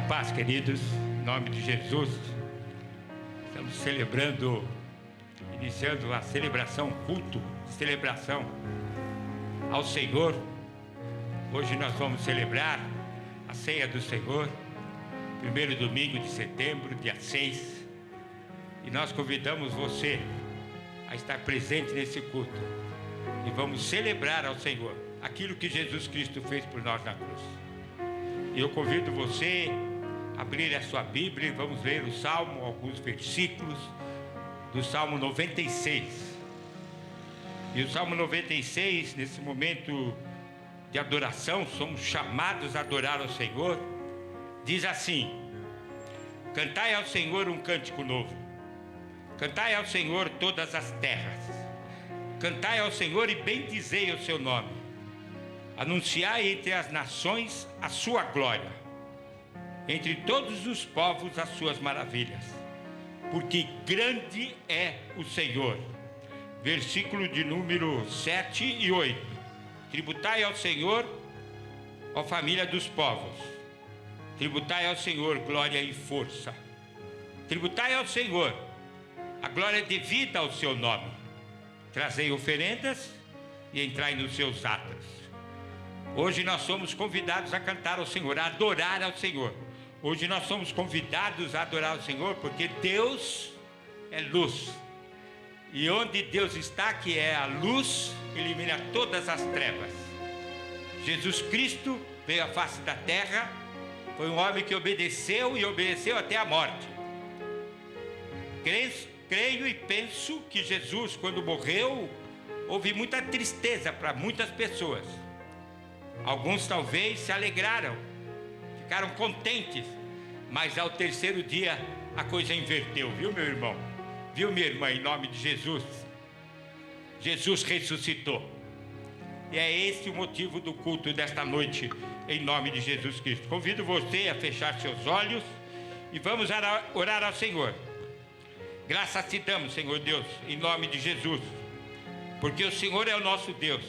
paz, queridos, em nome de Jesus. Estamos celebrando, iniciando a celebração, culto de celebração ao Senhor. Hoje nós vamos celebrar a ceia do Senhor, primeiro domingo de setembro, dia 6. E nós convidamos você a estar presente nesse culto. E vamos celebrar ao Senhor aquilo que Jesus Cristo fez por nós na cruz. E eu convido você a abrir a sua Bíblia e vamos ler o Salmo, alguns versículos do Salmo 96. E o Salmo 96, nesse momento de adoração, somos chamados a adorar ao Senhor, diz assim: cantai ao Senhor um cântico novo, cantai ao Senhor todas as terras, cantai ao Senhor e bendizei o seu nome, anunciai entre as nações a sua glória, entre todos os povos as suas maravilhas, porque grande é o Senhor. Versículo de número 7 e 8. Tributai ao Senhor, ó família dos povos, tributai ao Senhor glória e força, tributai ao Senhor a glória devida ao seu nome, trazei oferendas e entrai nos seus atos. Hoje nós somos convidados a cantar ao Senhor, a adorar ao Senhor. Hoje nós somos convidados a adorar ao Senhor, porque Deus é luz. E onde Deus está, que é a luz, elimina todas as trevas. Jesus Cristo veio à face da terra, foi um homem que obedeceu e obedeceu até a morte. Creio e penso que Jesus, quando morreu, houve muita tristeza para muitas pessoas. Alguns talvez se alegraram, ficaram contentes, mas ao terceiro dia a coisa inverteu, viu, meu irmão? Viu, minha irmã? Em nome de Jesus, Jesus ressuscitou. E é esse o motivo do culto desta noite, em nome de Jesus Cristo. Convido você a fechar seus olhos e vamos orar ao Senhor. Graças te damos, Senhor Deus, em nome de Jesus, porque o Senhor é o nosso Deus.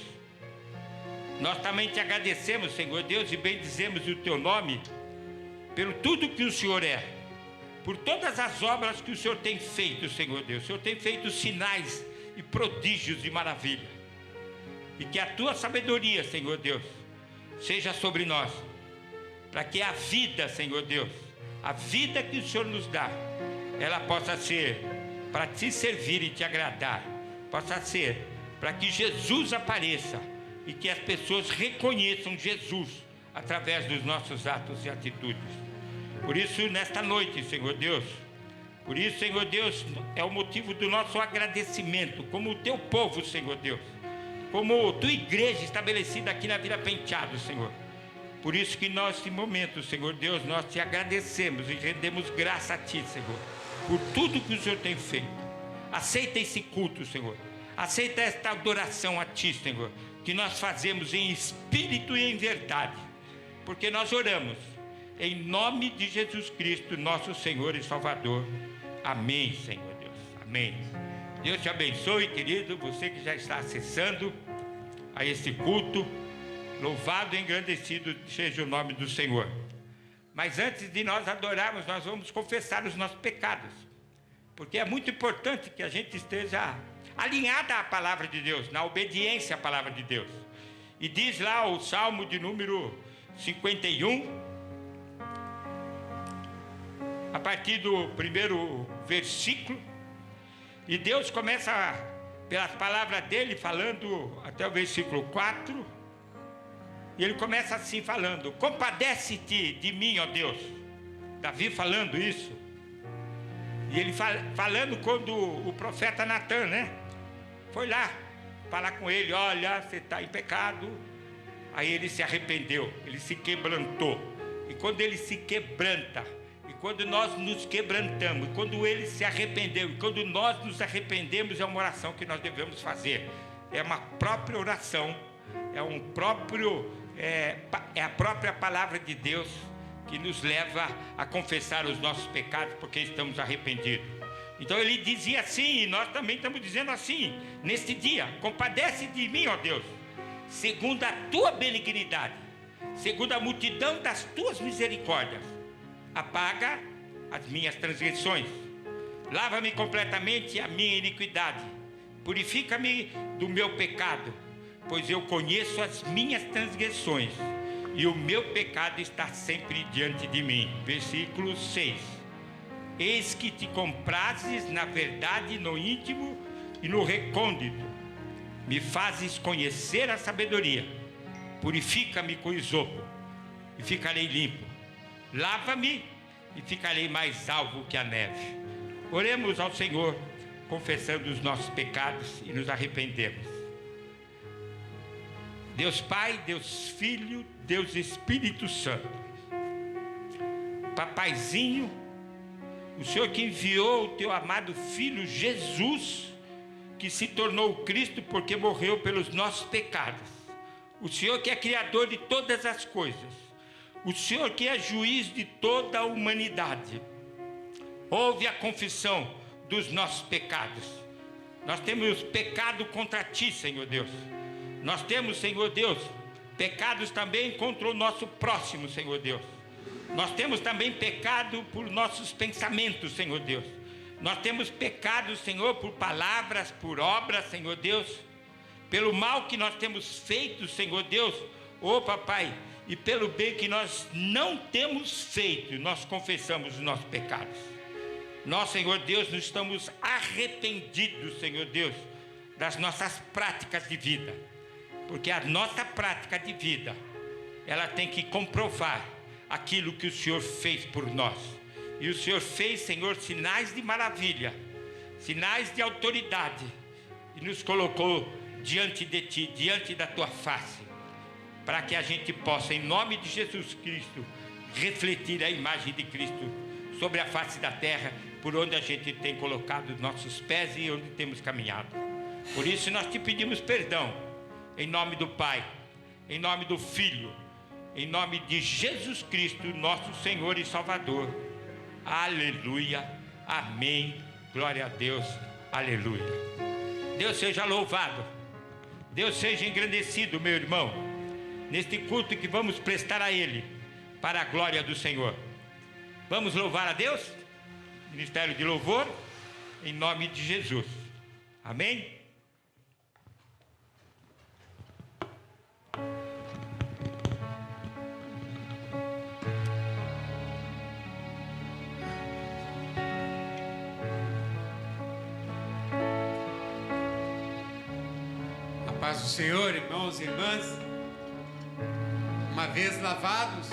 Nós também te agradecemos, Senhor Deus, e bendizemos o teu nome pelo tudo que o Senhor é, por todas as obras que o Senhor tem feito, Senhor Deus. O Senhor tem feito sinais e prodígios de maravilha, e que a tua sabedoria, Senhor Deus, seja sobre nós, para que a vida, Senhor Deus, a vida que o Senhor nos dá, ela possa ser para te servir e te agradar, possa ser para que Jesus apareça e que as pessoas reconheçam Jesus através dos nossos atos e atitudes. Por isso, nesta noite, Senhor Deus, por isso, Senhor Deus, é o motivo do nosso agradecimento, como o teu povo, Senhor Deus, como tua igreja estabelecida aqui na Vila Penteado, Senhor. Por isso que nesse momento, Senhor Deus, nós te agradecemos e rendemos graça a ti, Senhor, por tudo que o Senhor tem feito. Aceita esse culto, Senhor. Aceita esta adoração a ti, Senhor, que nós fazemos em espírito e em verdade, porque nós oramos em nome de Jesus Cristo, nosso Senhor e Salvador. Amém, Senhor Deus. Amém. Deus te abençoe, querido, você que já está acessando a esse culto. Louvado e engrandecido seja o nome do Senhor. Mas antes de nós adorarmos, nós vamos confessar os nossos pecados, porque é muito importante que a gente esteja alinhada à palavra de Deus, na obediência à palavra de Deus. E diz lá o Salmo de número 51, a partir do primeiro versículo, e Deus começa pelas palavras dele, falando até o versículo 4, e ele começa assim falando: compadece-te de mim, ó Deus. Davi falando isso, e ele falando quando o profeta Natan, né, foi lá falar com ele: olha, você está em pecado. Aí ele se arrependeu, ele se quebrantou. E quando ele se quebranta, e quando nós nos quebrantamos, e quando ele se arrependeu, e quando nós nos arrependemos, é uma oração que nós devemos fazer. É uma própria oração, é a própria palavra de Deus que nos leva a confessar os nossos pecados, porque estamos arrependidos. Então ele dizia assim, e nós também estamos dizendo assim neste dia: compadece de mim, ó Deus, segundo a tua benignidade, segundo a multidão das tuas misericórdias, apaga as minhas transgressões. Lava-me completamente a minha iniquidade. Purifica-me do meu pecado, pois eu conheço as minhas transgressões e o meu pecado está sempre diante de mim. Versículo 6. Eis que te comprazes na verdade no íntimo e no recôndito. Me fazes conhecer a sabedoria. Purifica-me com isopo e ficarei limpo. Lava-me e ficarei mais alvo que a neve. Oremos ao Senhor, confessando os nossos pecados e nos arrependemos. Deus Pai, Deus Filho, Deus Espírito Santo. Papaizinho, o Senhor que enviou o teu amado Filho Jesus, que se tornou Cristo porque morreu pelos nossos pecados. O Senhor que é Criador de todas as coisas. O Senhor que é juiz de toda a humanidade. Ouve a confissão dos nossos pecados. Nós temos pecado contra Ti, Senhor Deus. Nós temos, Senhor Deus, pecados também contra o nosso próximo, Senhor Deus. Nós temos também pecado por nossos pensamentos, Senhor Deus. Nós temos pecado, Senhor, por palavras, por obras, Senhor Deus. Pelo mal que nós temos feito, Senhor Deus, ô Papai, e pelo bem que nós não temos feito, nós confessamos os nossos pecados. Nós, Senhor Deus, nos estamos arrependidos, Senhor Deus, das nossas práticas de vida. Porque a nossa prática de vida, ela tem que comprovar aquilo que o Senhor fez por nós. E o Senhor fez, Senhor, sinais de maravilha, sinais de autoridade, e nos colocou diante de Ti, diante da Tua face, para que a gente possa, em nome de Jesus Cristo, refletir a imagem de Cristo sobre a face da terra, por onde a gente tem colocado nossos pés e onde temos caminhado. Por isso nós Te pedimos perdão, em nome do Pai, em nome do Filho, em nome de Jesus Cristo, nosso Senhor e Salvador. Aleluia, amém, glória a Deus, aleluia. Deus seja louvado, Deus seja engrandecido, meu irmão, neste culto que vamos prestar a Ele, para a glória do Senhor. Vamos louvar a Deus? Ministério de louvor, em nome de Jesus. Amém? A paz do Senhor, irmãos e irmãs. Uma vez lavados,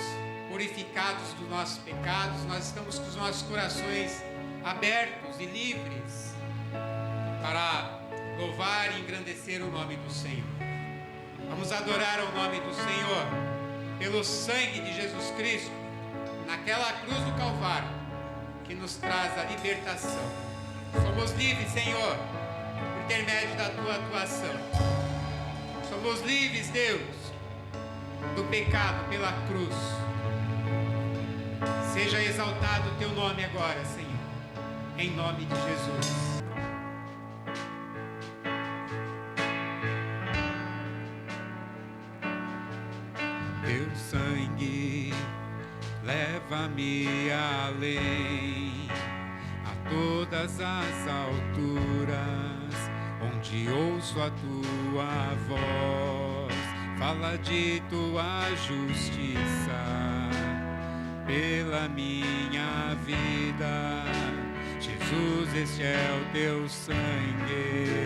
purificados dos nossos pecados, nós estamos com os nossos corações abertos e livres para louvar e engrandecer o nome do Senhor. Vamos adorar o nome do Senhor pelo sangue de Jesus Cristo naquela cruz do Calvário que nos traz a libertação. Somos livres, Senhor, por intermédio da Tua atuação. Somos livres, Deus, do pecado pela cruz. Seja exaltado o Teu nome agora, Senhor, em nome de Jesus. Teu sangue leva-me além, a todas as alturas, onde ouço a Tua voz, fala de Tua justiça pela minha vida. Jesus, este é o Teu sangue.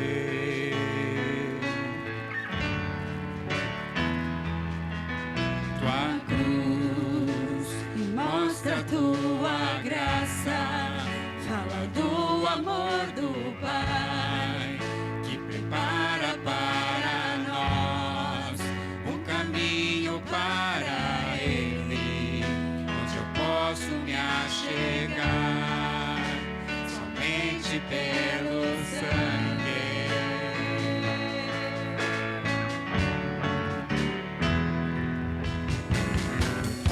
Tua cruz mostra Tua graça, fala do amor do Pai, que prepara para nós um caminho para Ele, onde eu posso me achegar somente pelo sangue.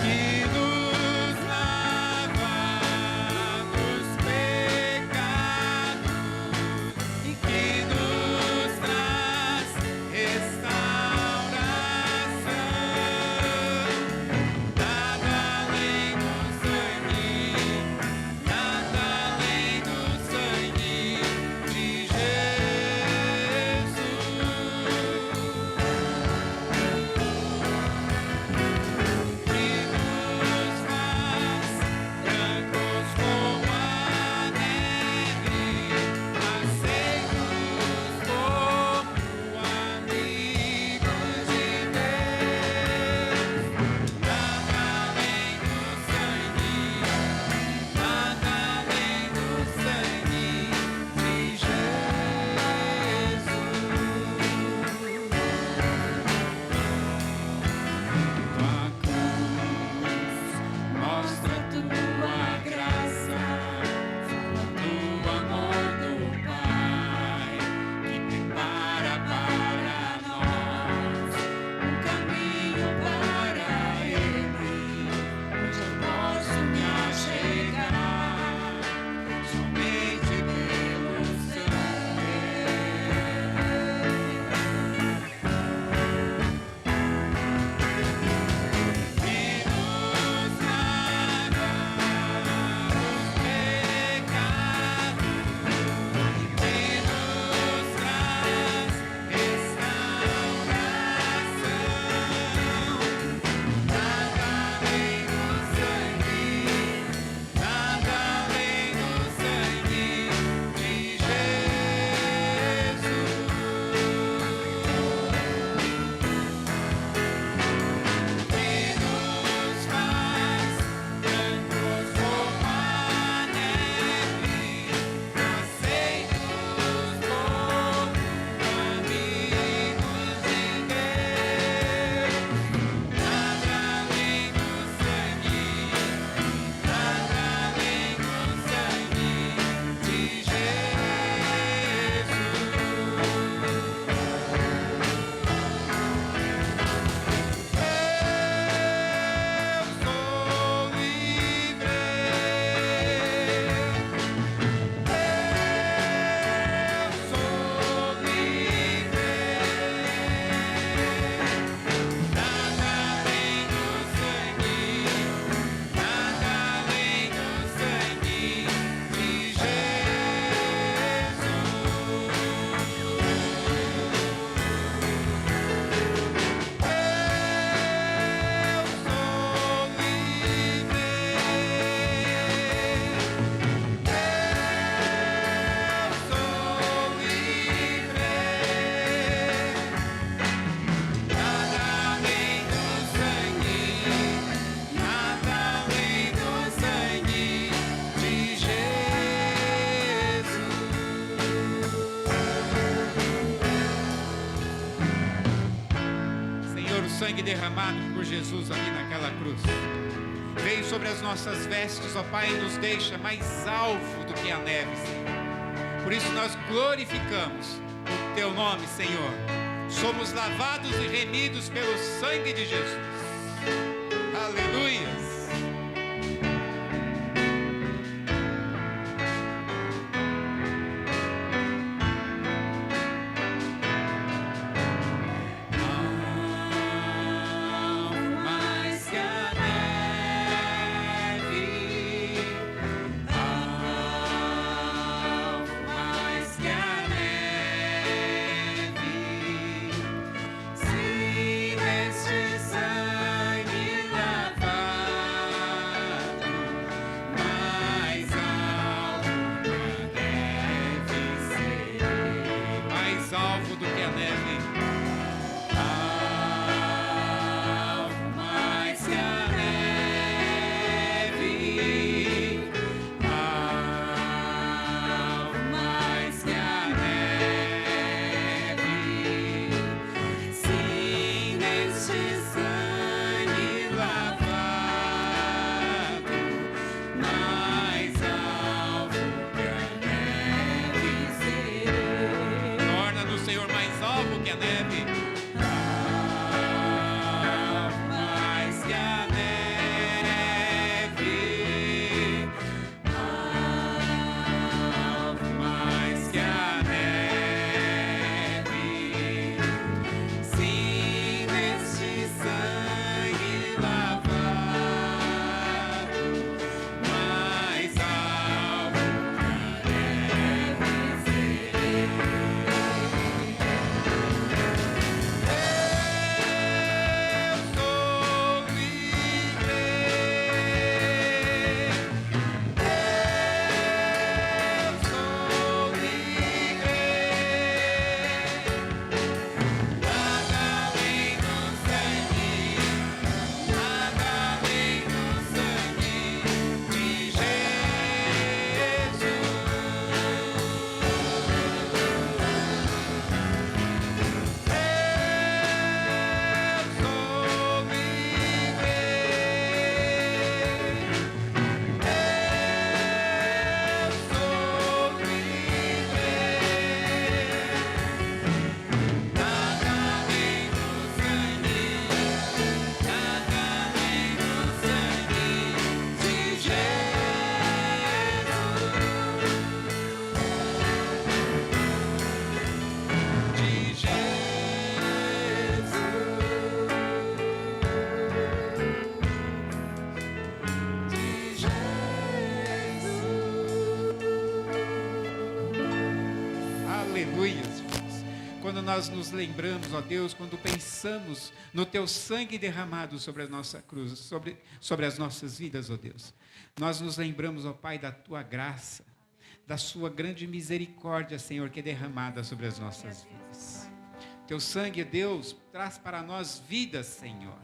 Que nos lava dos pecados e que nos traz restauração, nada além do sangue sangue derramado por Jesus ali naquela cruz veio sobre as nossas vestes, ó Pai, e nos deixa mais alvo do que a neve, Senhor. Por isso nós glorificamos o Teu nome, Senhor. Somos lavados e remidos pelo sangue de Jesus. Aleluias. Quando nós nos lembramos, ó Deus, quando pensamos no Teu sangue derramado sobre a nossa cruz, sobre as nossas vidas, ó Deus, nós nos lembramos, ó Pai, da Tua graça, da Sua grande misericórdia, Senhor, que é derramada sobre as nossas vidas. Teu sangue, Deus, traz para nós vida, Senhor.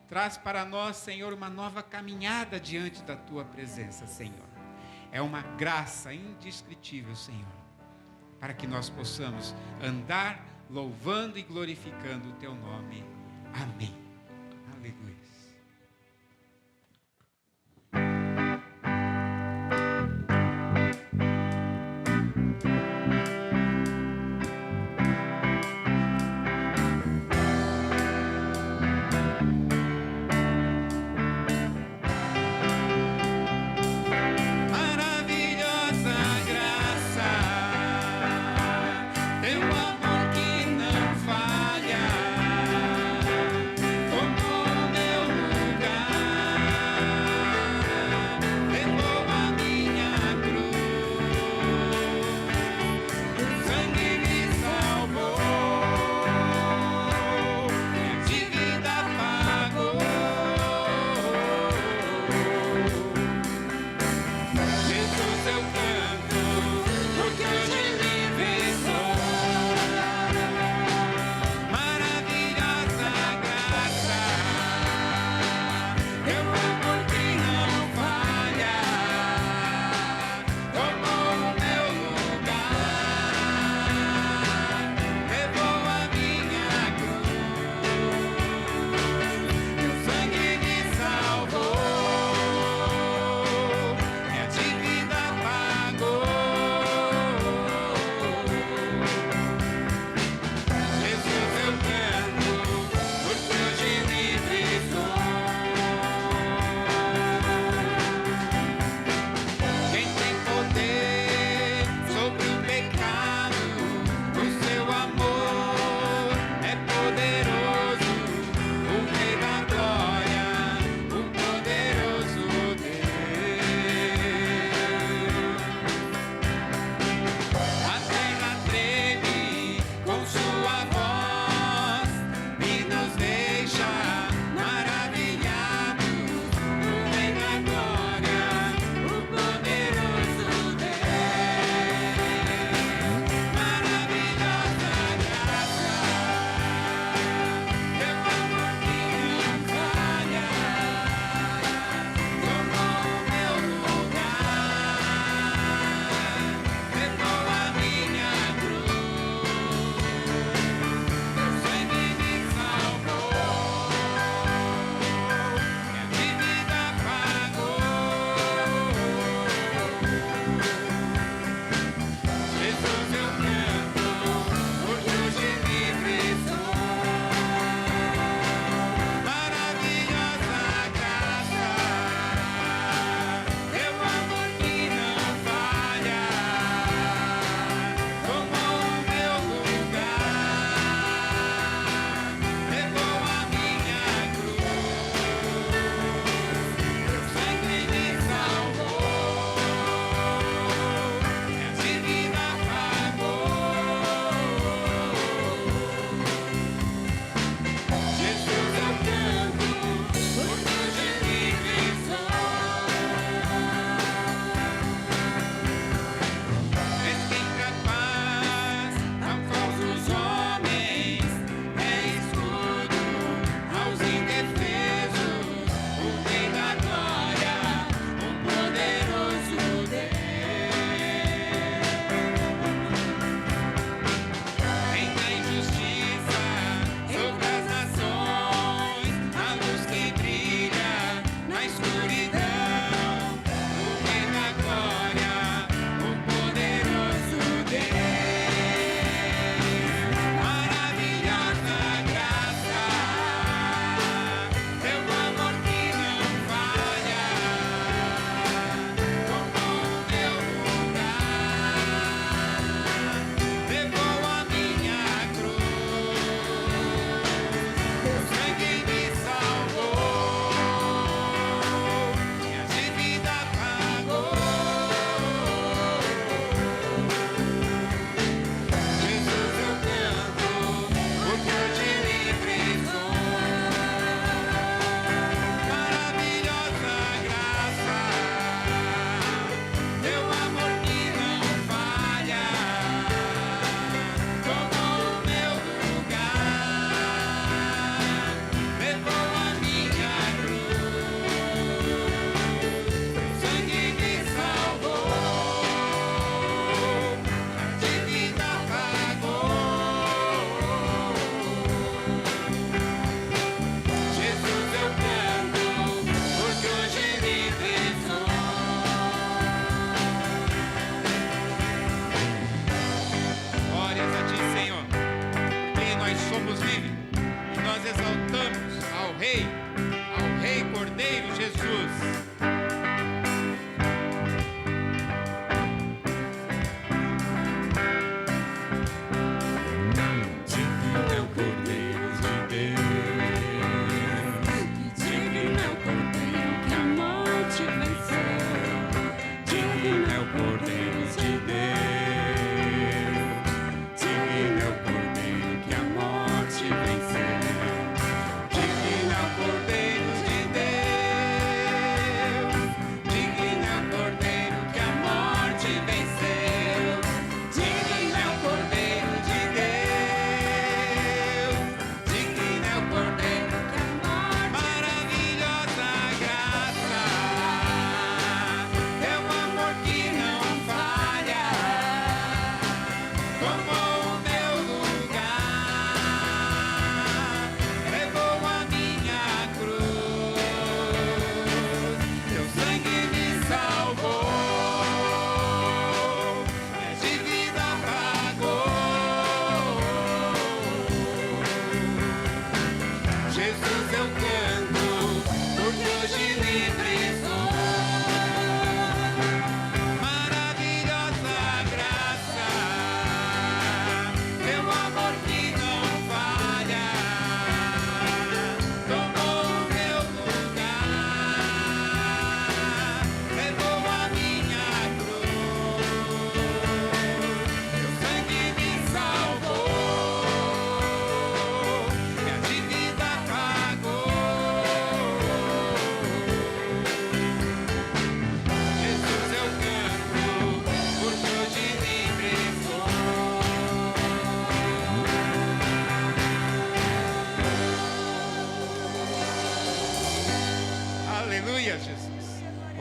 Traz para nós, Senhor, uma nova caminhada diante da Tua presença, Senhor. É uma graça indescritível, Senhor, para que nós possamos andar louvando e glorificando o Teu nome. Amém. Aleluia.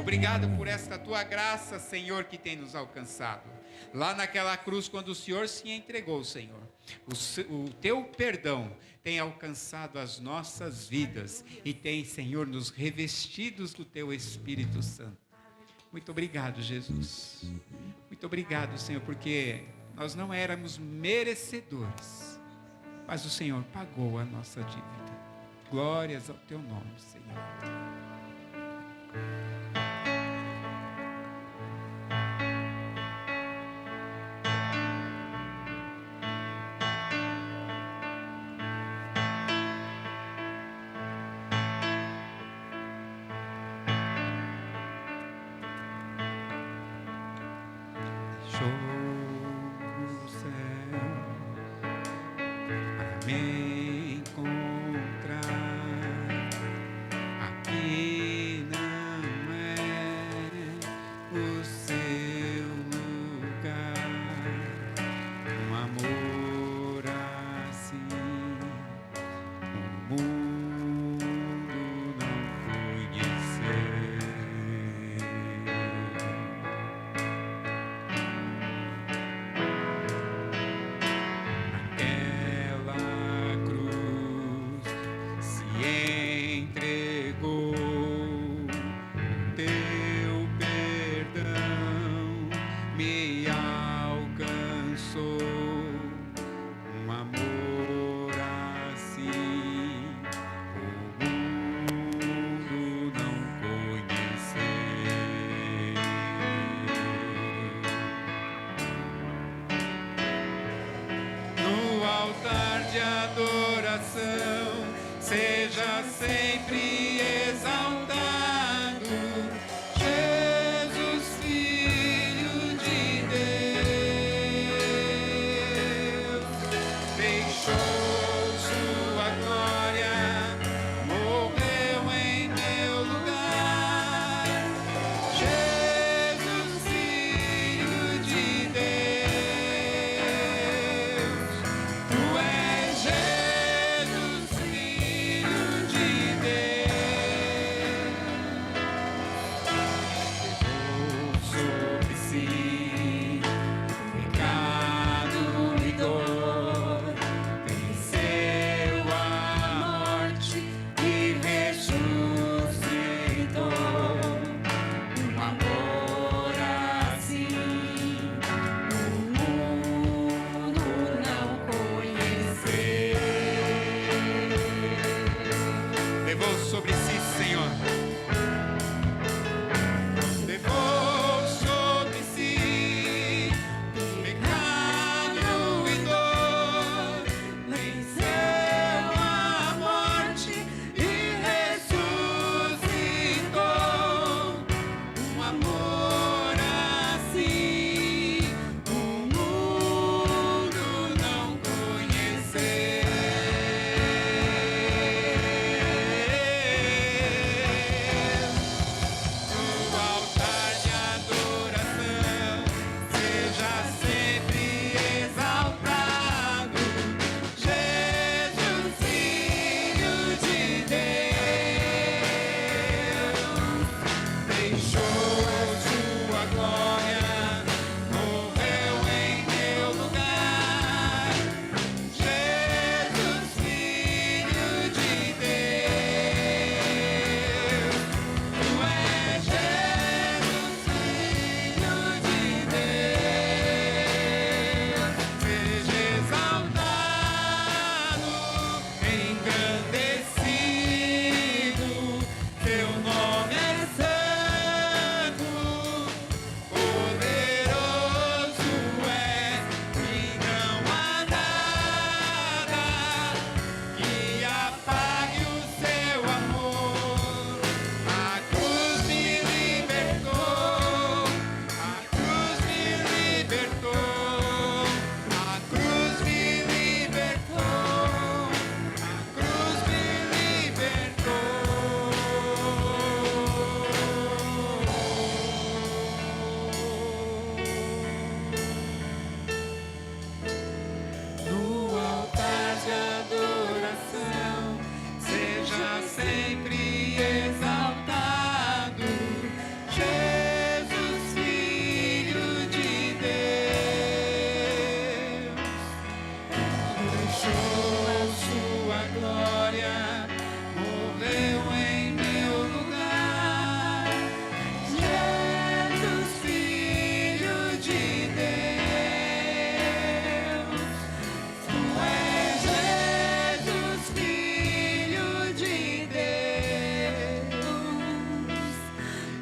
Obrigado por esta tua graça, Senhor, que tem nos alcançado. Lá naquela cruz, quando o Senhor se entregou, Senhor, o teu perdão tem alcançado as nossas vidas e tem, Senhor, nos revestidos do teu Espírito Santo. Muito obrigado, Jesus. Muito obrigado, Senhor, porque nós não éramos merecedores, mas o Senhor pagou a nossa dívida. Glórias ao teu nome, Senhor. O céu para me encontrar. Aqui não é o seu lugar. Um amor assim o mundo não conheceu. Seja sempre exaltado, Jesus, Filho de Deus, deixou sua glória, morreu em meu lugar. Jesus, Filho de Deus, tu és Jesus.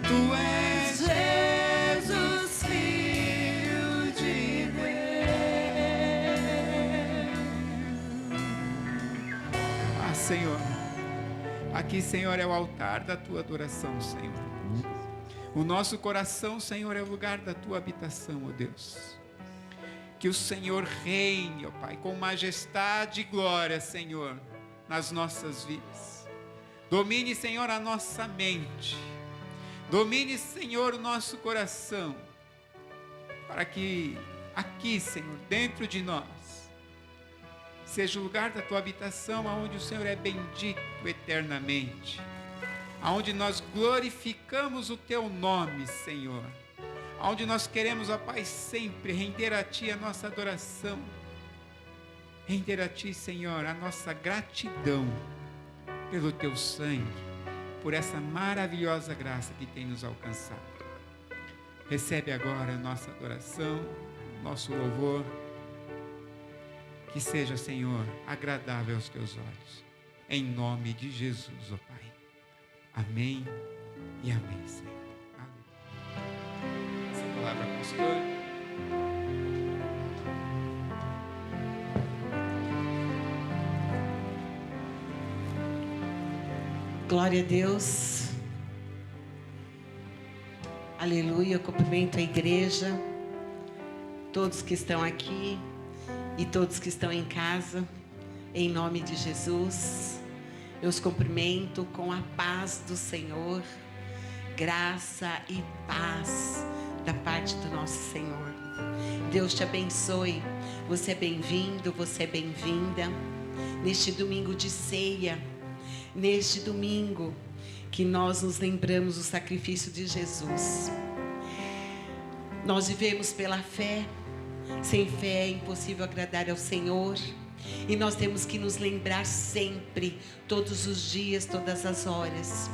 Tu és Jesus, Filho de Deus. Senhor, aqui, Senhor, é o altar da Tua adoração, Senhor. O nosso coração, Senhor, é o lugar da Tua habitação, ó Deus. Que o Senhor reine, ó Pai, com majestade e glória, Senhor, nas nossas vidas. Domine, Senhor, a nossa mente. Domine, Senhor, o nosso coração. Para que aqui, Senhor, dentro de nós, seja o lugar da Tua habitação, aonde o Senhor é bendito eternamente. Aonde nós glorificamos o Teu nome, Senhor. Aonde nós queremos, ó Pai, sempre render a Ti a nossa adoração. Render a Ti, Senhor, a nossa gratidão pelo Teu sangue, por essa maravilhosa graça que tem nos alcançado. Recebe agora a nossa adoração, nosso louvor. Que seja, Senhor, agradável aos Teus olhos. Em nome de Jesus, ó Pai. Amém e amém, Senhor. Aleluia. Essa palavra, pastor. Glória a Deus. Aleluia. Eu cumprimento a igreja, todos que estão aqui e todos que estão em casa, em nome de Jesus. Eu os cumprimento com a paz do Senhor, graça e paz da parte do nosso Senhor. Deus te abençoe. Você é bem-vindo, você é bem-vinda neste domingo de ceia, neste domingo que nós nos lembramos do sacrifício de Jesus. Nós vivemos pela fé. Sem fé é impossível agradar ao Senhor. E nós temos que nos lembrar sempre, todos os dias, todas as horas,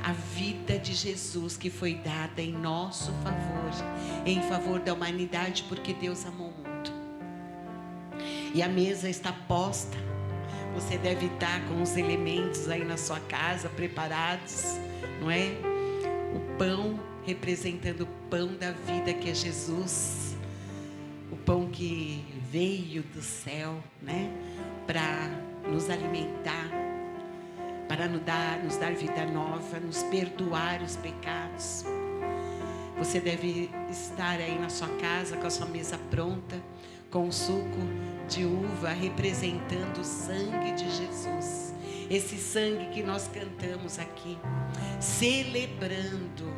a vida de Jesus que foi dada em nosso favor, em favor da humanidade, porque Deus amou o mundo. E a mesa está posta. Você deve estar com os elementos aí na sua casa preparados, não é? O pão representando o pão da vida, que é Jesus. O pão que veio do céu, né? Para nos alimentar, para nos dar vida nova, nos perdoar os pecados. Você deve estar aí na sua casa com a sua mesa pronta, com o suco de uva representando o sangue de Jesus. Esse sangue que nós cantamos aqui, celebrando,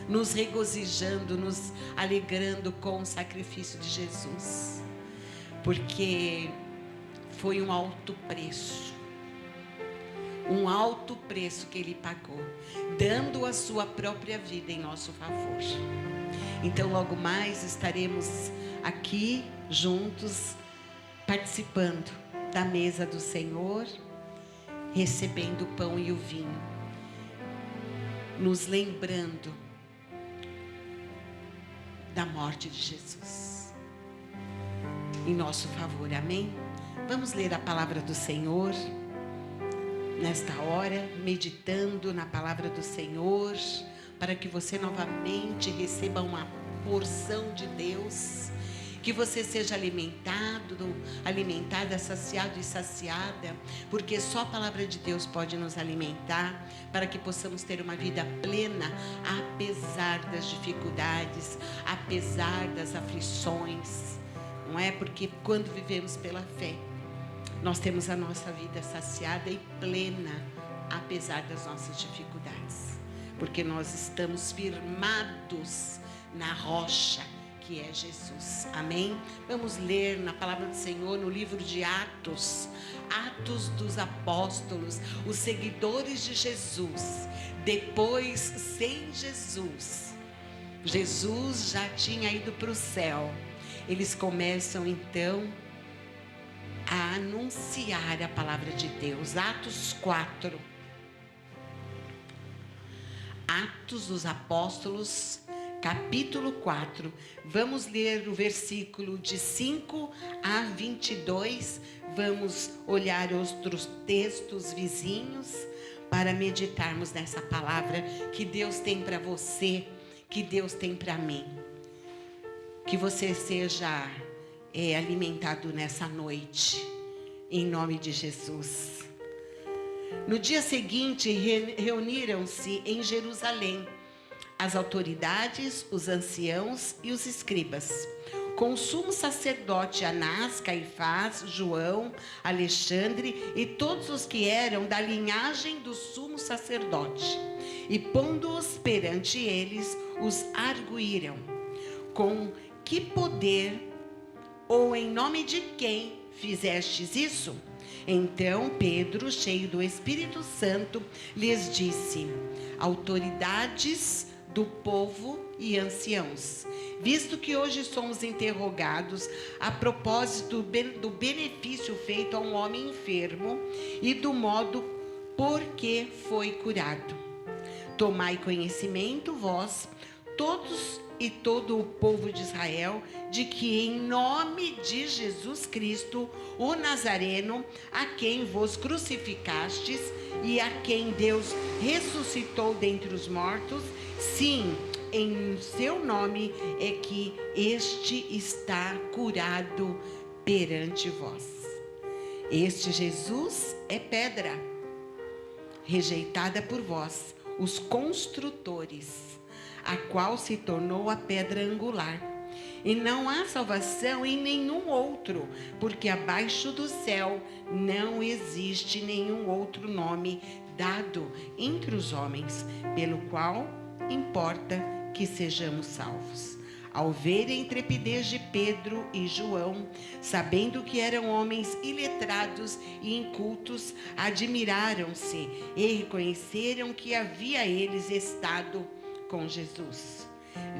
nos regozijando, nos alegrando com o sacrifício de Jesus. Porque foi um alto preço que Ele pagou, dando a sua própria vida em nosso favor. Então logo mais estaremos aqui juntos, participando da mesa do Senhor, recebendo o pão e o vinho, nos lembrando da morte de Jesus em nosso favor. Amém? Vamos ler a palavra do Senhor nesta hora, meditando na palavra do Senhor, para que você novamente receba uma porção de Deus, que você seja alimentada, saciado e saciada, porque só a palavra de Deus pode nos alimentar, para que possamos ter uma vida plena, apesar das dificuldades, apesar das aflições, não é? Porque quando vivemos pela fé, nós temos a nossa vida saciada e plena, apesar das nossas dificuldades, porque nós estamos firmados na rocha, que é Jesus. Amém? Vamos ler na palavra do Senhor no livro de Atos, Atos dos Apóstolos, os seguidores de Jesus. Depois, sem Jesus, Jesus já tinha ido para o céu. Eles começam então a anunciar a palavra de Deus. Atos 4. Atos dos Apóstolos, capítulo 4. Vamos ler o versículo de 5 a 22. Vamos olhar outros textos vizinhos para meditarmos nessa palavra que Deus tem para você, que Deus tem para mim. Que você seja alimentado nessa noite, em nome de Jesus. No dia seguinte, reuniram-se em Jerusalém as autoridades, os anciãos e os escribas, com o sumo sacerdote Anás, Caifás, João, Alexandre e todos os que eram da linhagem do sumo sacerdote. E pondo-os perante eles, os arguíram: com que poder ou em nome de quem fizestes isso? Então Pedro, cheio do Espírito Santo, lhes disse: autoridades do povo e anciãos, visto que hoje somos interrogados a propósito do benefício feito a um homem enfermo e do modo por que foi curado. Tomai conhecimento, vós, todos e todo o povo de Israel, de que em nome de Jesus Cristo, o Nazareno, a quem vos crucificastes e a quem Deus ressuscitou dentre os mortos, sim, em seu nome é que este está curado perante vós. Este Jesus é pedra, rejeitada por vós, os construtores, a qual se tornou a pedra angular. E não há salvação em nenhum outro, porque abaixo do céu não existe nenhum outro nome dado entre os homens, pelo qual importa que sejamos salvos. Ao verem a intrepidez de Pedro e João, sabendo que eram homens iletrados e incultos, admiraram-se e reconheceram que havia eles estado com Jesus.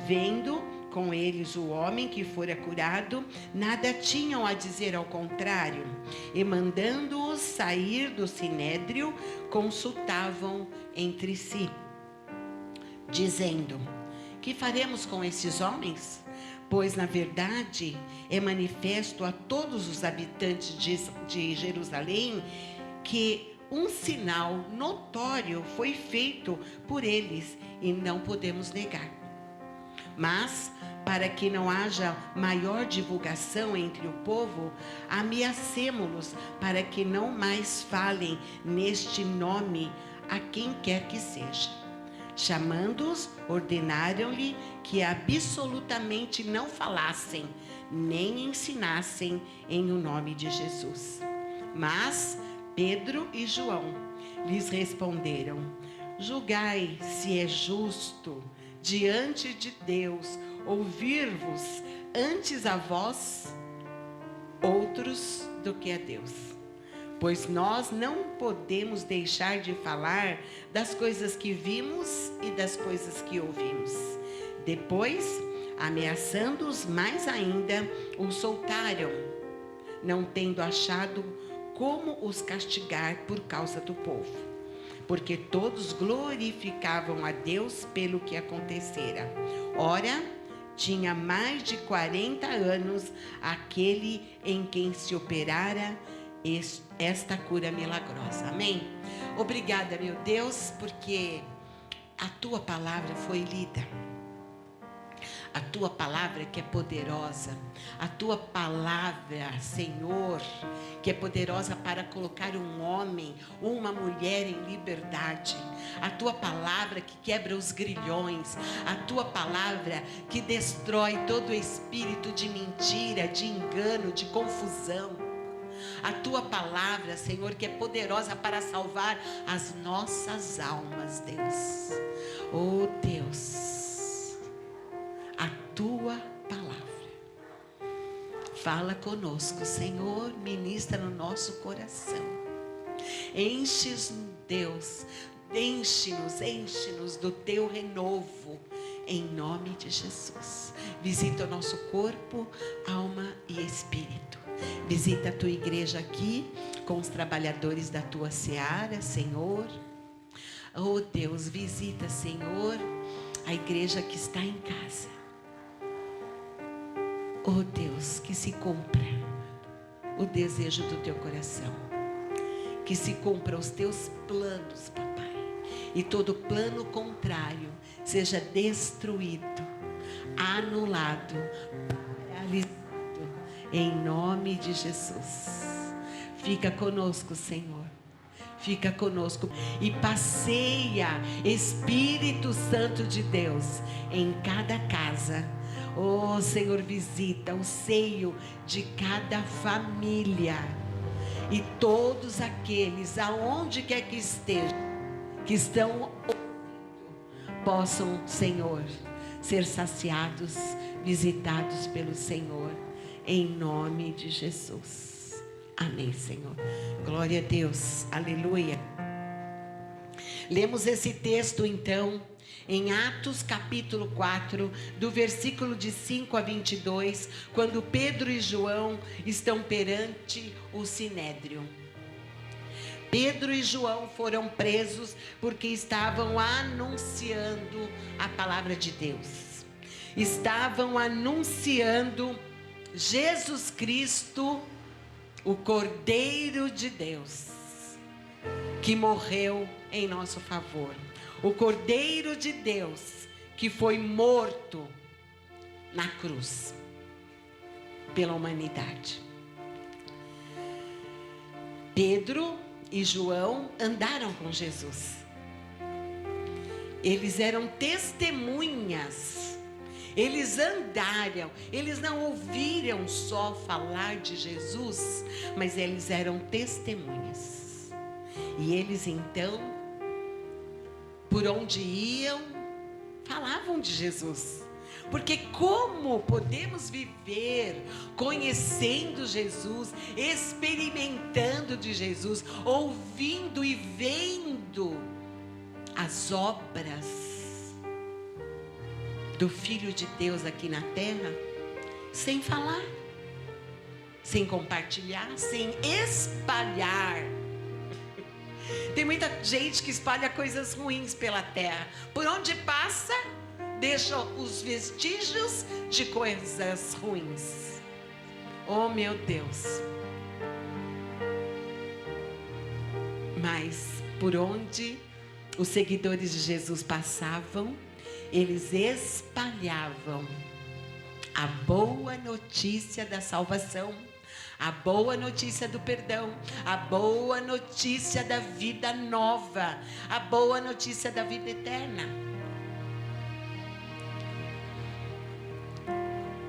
Vendo com eles o homem que fora curado, nada tinham a dizer ao contrário, e mandando-os sair do sinédrio, consultavam entre si, dizendo: que faremos com esses homens? Pois, na verdade, é manifesto a todos os habitantes de Jerusalém que um sinal notório foi feito por eles e não podemos negar. Mas, para que não haja maior divulgação entre o povo, ameacemo-los para que não mais falem neste nome a quem quer que seja. Chamando-os, ordenaram-lhe que absolutamente não falassem, nem ensinassem em o nome de Jesus. Mas Pedro e João lhes responderam: julgai se é justo diante de Deus ouvir-vos antes a vós outros do que a Deus. Pois nós não podemos deixar de falar das coisas que vimos e das coisas que ouvimos. Depois, ameaçando-os mais ainda, os soltaram, não tendo achado como os castigar por causa do povo, porque todos glorificavam a Deus pelo que acontecera. Ora, tinha mais de 40 anos aquele em quem se operara esta cura milagrosa. Amém? Obrigada, meu Deus, porque a tua palavra foi lida. A tua palavra que é poderosa, a tua palavra, Senhor, que é poderosa para colocar um homem ou uma mulher em liberdade, a tua palavra que quebra os grilhões, a tua palavra que destrói todo espírito de mentira, de engano, de confusão, a tua palavra, Senhor, que é poderosa para salvar as nossas almas, Deus. Oh Deus, a tua palavra fala conosco, Senhor, ministra no nosso coração. Enche-nos, Deus, enche-nos do teu renovo, em nome de Jesus. Visita o nosso corpo, alma e espírito. Visita a tua igreja aqui, com os trabalhadores da tua seara, Senhor. Oh Deus, visita, Senhor, a igreja que está em casa. Oh Deus, que se cumpra o desejo do teu coração, que se cumpra os teus planos, papai. e todo plano contrário seja destruído, anulado, paralisado, em nome de Jesus. Fica conosco, Senhor. Fica conosco e passeia, Espírito Santo de Deus, em cada casa. Oh, Senhor, visita o seio de cada família e todos aqueles, aonde quer que estejam, que estão ouvindo, possam, Senhor, ser saciados, visitados pelo Senhor, em nome de Jesus. Amém, Senhor. Glória a Deus. Aleluia. Lemos esse texto, então, em Atos capítulo 4, do versículo de 5 a 22, quando Pedro e João estão perante o Sinédrio. Pedro e João foram presos porque estavam anunciando a palavra de Deus. Estavam anunciando Jesus Cristo, o Cordeiro de Deus, que morreu em nosso favor. O Cordeiro de Deus, que foi morto na cruz pela humanidade. Pedro e João andaram com Jesus. Eles eram testemunhas. Eles andaram, eles não ouviram só falar de Jesus, mas eles eram testemunhas. E eles então, por onde iam, falavam de Jesus. Porque como podemos viver conhecendo Jesus, experimentando de Jesus, ouvindo e vendo as obras do Filho de Deus aqui na terra, sem falar, sem compartilhar, sem espalhar? Tem muita gente que espalha coisas ruins pela terra. Por onde passa, deixa os vestígios de coisas ruins. Oh, meu Deus. Mas por onde os seguidores de Jesus passavam, eles espalhavam a boa notícia da salvação, a boa notícia do perdão, a boa notícia da vida nova, a boa notícia da vida eterna.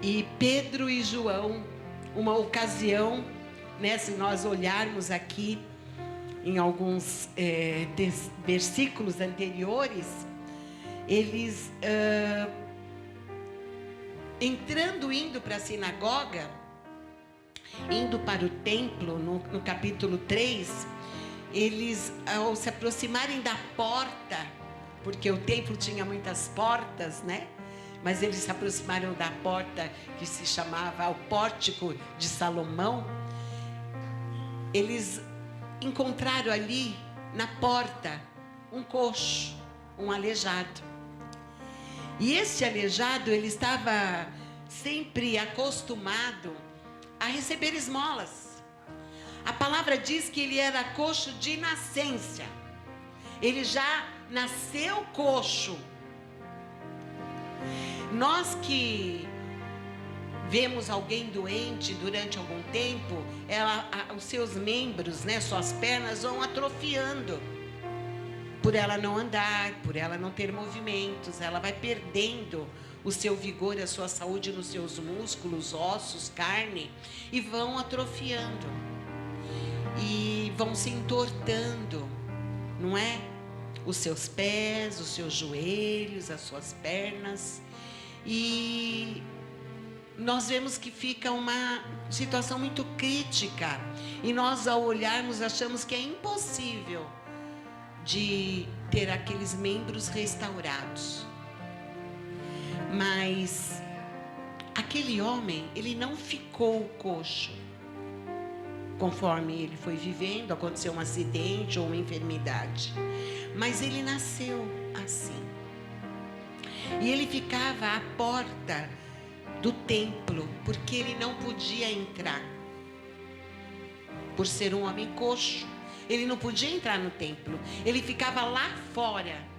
E Pedro e João, uma ocasião, né, se nós olharmos aqui em alguns versículos anteriores, eles indo para a sinagoga, indo para o templo, no capítulo 3, eles, ao se aproximarem da porta, porque o templo tinha muitas portas, né? Mas eles se aproximaram da porta que se chamava o Pórtico de Salomão. Eles encontraram ali, na porta, um coxo, um aleijado. E esse aleijado, ele estava sempre acostumado a receber esmolas. A palavra diz que ele era coxo de nascença. Ele já nasceu coxo. Nós que vemos alguém doente durante algum tempo, os seus membros, né, suas pernas vão atrofiando. Por ela não andar, por ela não ter movimentos, ela vai perdendo o seu vigor, a sua saúde nos seus músculos, ossos, carne, e vão atrofiando. E vão se entortando, não é? Os seus pés, os seus joelhos, as suas pernas. E nós vemos que fica uma situação muito crítica. E nós, ao olharmos, achamos que é impossível de ter aqueles membros restaurados. Mas aquele homem, ele não ficou coxo. Conforme ele foi vivendo, aconteceu um acidente ou uma enfermidade. Mas ele nasceu assim. E ele ficava à porta do templo, porque ele não podia entrar. Por ser um homem coxo, Ele não podia entrar no templo. Ele ficava lá fora.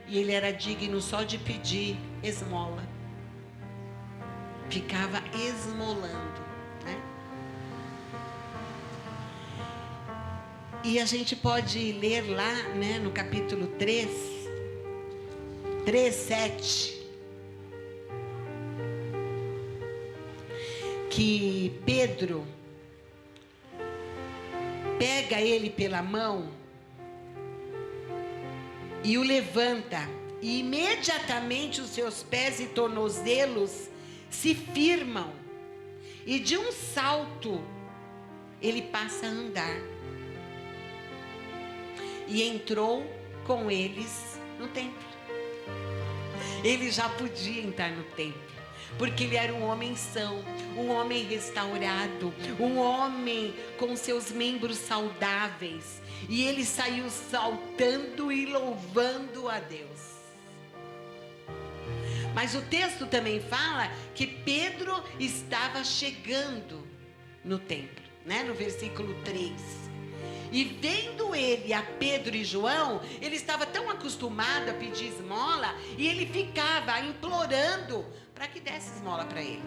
E ele era digno só de pedir esmola. Ficava esmolando, né? E a gente pode ler lá, né, no capítulo 3:7, que Pedro pega ele pela mão e o levanta, e imediatamente os seus pés e tornozelos se firmam, e de um salto ele passa a andar, e entrou com eles no templo. Ele já podia entrar no templo, porque ele era um homem são, um homem restaurado, um homem com seus membros saudáveis, e ele saiu saltando e louvando a Deus. Mas o texto também fala que Pedro estava chegando no templo, né? No versículo 3. E vendo ele a Pedro e João, ele estava tão acostumado a pedir esmola, e ele ficava implorando para que desse esmola para ele.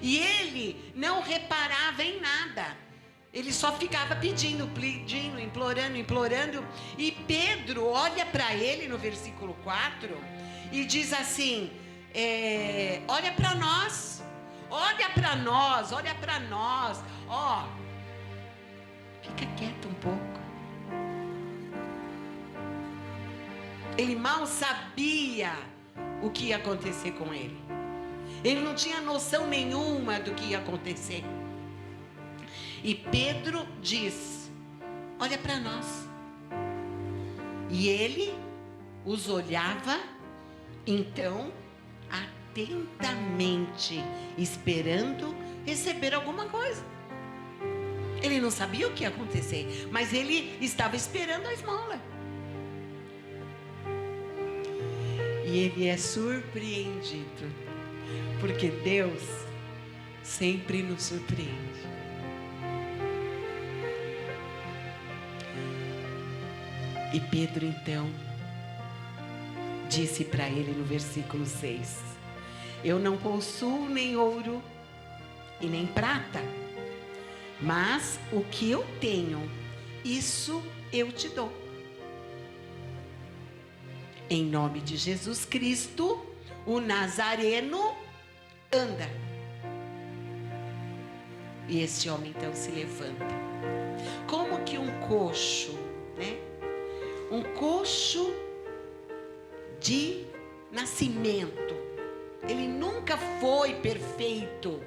E ele não reparava em nada. Ele só ficava pedindo, implorando. E Pedro olha para ele no versículo 4 e diz assim: olha para nós, ó, fica quieto um pouco. Ele mal sabia o que ia acontecer com ele. Ele não tinha noção nenhuma do que ia acontecer. E Pedro diz: olha para nós. E ele os olhava, então, atentamente, esperando receber alguma coisa. Ele não sabia o que ia acontecer, mas ele estava esperando a esmola. E ele é surpreendido, porque Deus sempre nos surpreende. E Pedro então disse para ele no versículo 6: eu não possuo nem ouro e nem prata, mas o que eu tenho, isso eu te dou. Em nome de Jesus Cristo, o Nazareno, anda. E esse homem então se levanta. Como que um coxo, né? Um coxo de nascimento, ele nunca foi perfeito.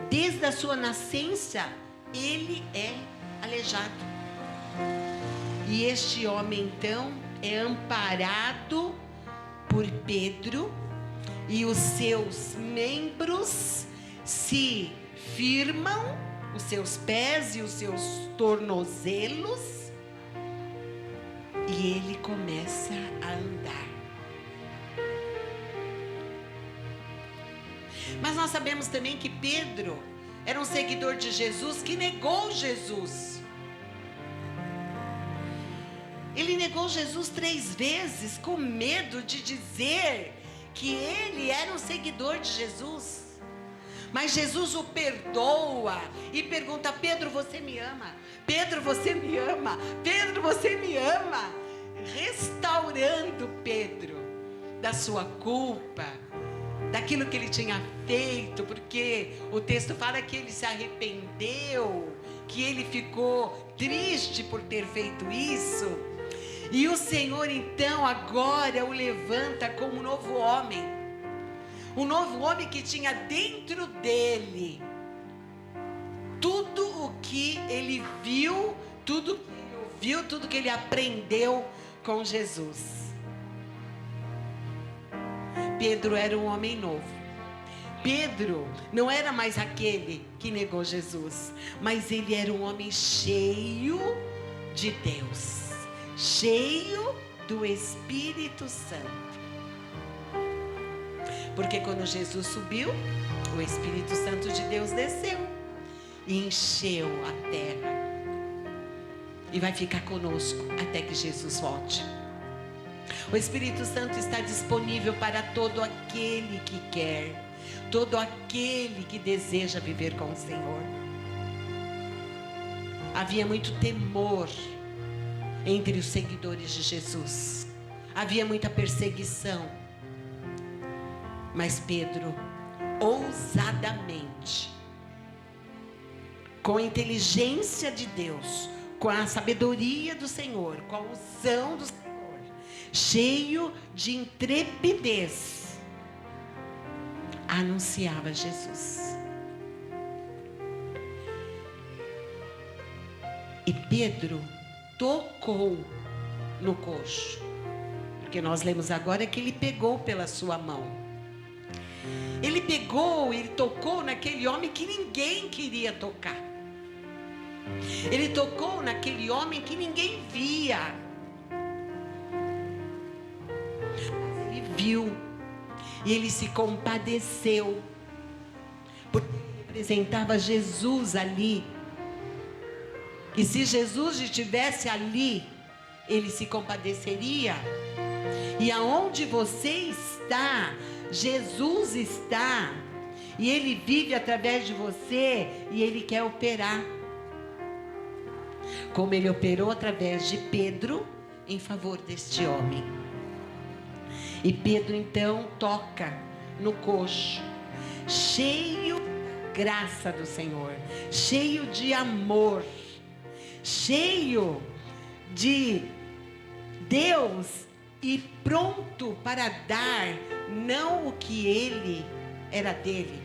Desde a sua nascença, ele é aleijado. E este homem então é amparado por Pedro, e os seus membros se firmam, os seus pés e os seus tornozelos, e ele começa a andar. Mas nós sabemos também que Pedro era um seguidor de Jesus que negou Jesus. Ele negou Jesus 3 vezes, com medo de dizer que ele era um seguidor de Jesus. Mas Jesus o perdoa e pergunta: Pedro, você me ama? Pedro, você me ama? Pedro, você me ama? Restaurando Pedro da sua culpa, daquilo que ele tinha feito, porque o texto fala que ele se arrependeu, que ele ficou triste por ter feito isso. E o Senhor então agora o levanta como um novo homem. Um novo homem que tinha dentro dele tudo o que ele viu, tudo que ele ouviu, tudo que ele aprendeu com Jesus. Pedro era um homem novo. Pedro não era mais aquele que negou Jesus, mas ele era um homem cheio de Deus, cheio do Espírito Santo. Porque quando Jesus subiu, o Espírito Santo de Deus desceu e encheu a terra. e vai ficar conosco até que Jesus volte. O Espírito Santo está disponível para todo aquele que quer, todo aquele que deseja viver com o Senhor. Havia muito temor entre os seguidores de Jesus, havia muita perseguição, mas Pedro, ousadamente, com a inteligência de Deus, com a sabedoria do Senhor, com a unção do Senhor, cheio de intrepidez, anunciava Jesus. E Pedro tocou no coxo, porque nós lemos agora que ele pegou pela sua mão. Ele pegou, ele tocou naquele homem que ninguém queria tocar. Ele tocou naquele homem que ninguém via. Ele viu e ele se compadeceu, porque ele representava Jesus ali. E se Jesus estivesse ali, ele se compadeceria. E aonde você está, Jesus está. E ele vive através de você e ele quer operar. Como ele operou através de Pedro em favor deste homem. E Pedro então toca no coxo, cheio da graça do Senhor, cheio de amor, cheio de Deus e pronto para dar não o que ele era dele,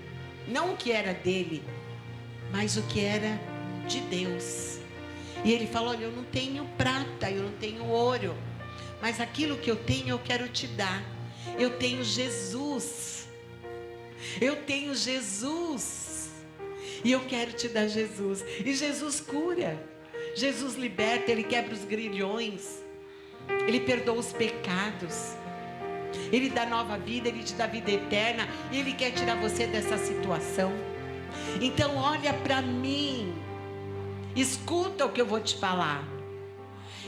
não o que era dele, mas o que era de Deus. E ele falou: olha, eu não tenho prata, eu não tenho ouro, mas aquilo que eu tenho eu quero te dar. Eu tenho Jesus. Eu tenho Jesus. E eu quero te dar Jesus. E Jesus cura. Jesus liberta, ele quebra os grilhões. Ele perdoa os pecados. Ele dá nova vida, ele te dá vida eterna. E ele quer tirar você dessa situação. Então olha para mim. Escuta o que eu vou te falar.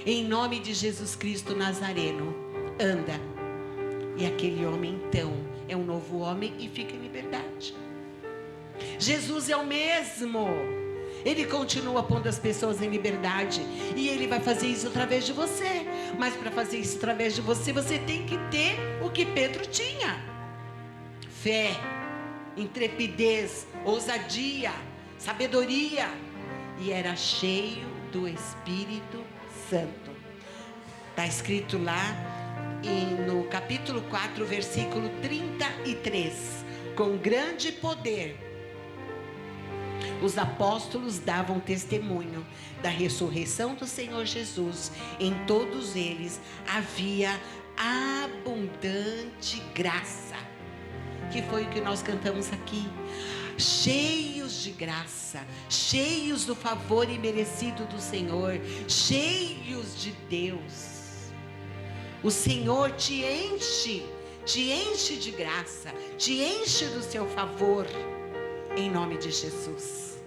Em nome de Jesus Cristo Nazareno, anda. E aquele homem então é um novo homem e fica em liberdade. Jesus é o mesmo. Ele continua pondo as pessoas em liberdade. E ele vai fazer isso através de você. Mas para fazer isso através de você, você tem que ter o que Pedro tinha: fé, intrepidez, ousadia, sabedoria. E era cheio do Espírito Santo. Está escrito lá no capítulo 4, versículo 33. Com grande poder, os apóstolos davam testemunho da ressurreição do Senhor Jesus. Em todos eles havia abundante graça. Que foi o que nós cantamos aqui. Cheios de graça, cheios do favor imerecido do Senhor, cheios de Deus. O Senhor te enche de graça, te enche do seu favor, em nome de Jesus.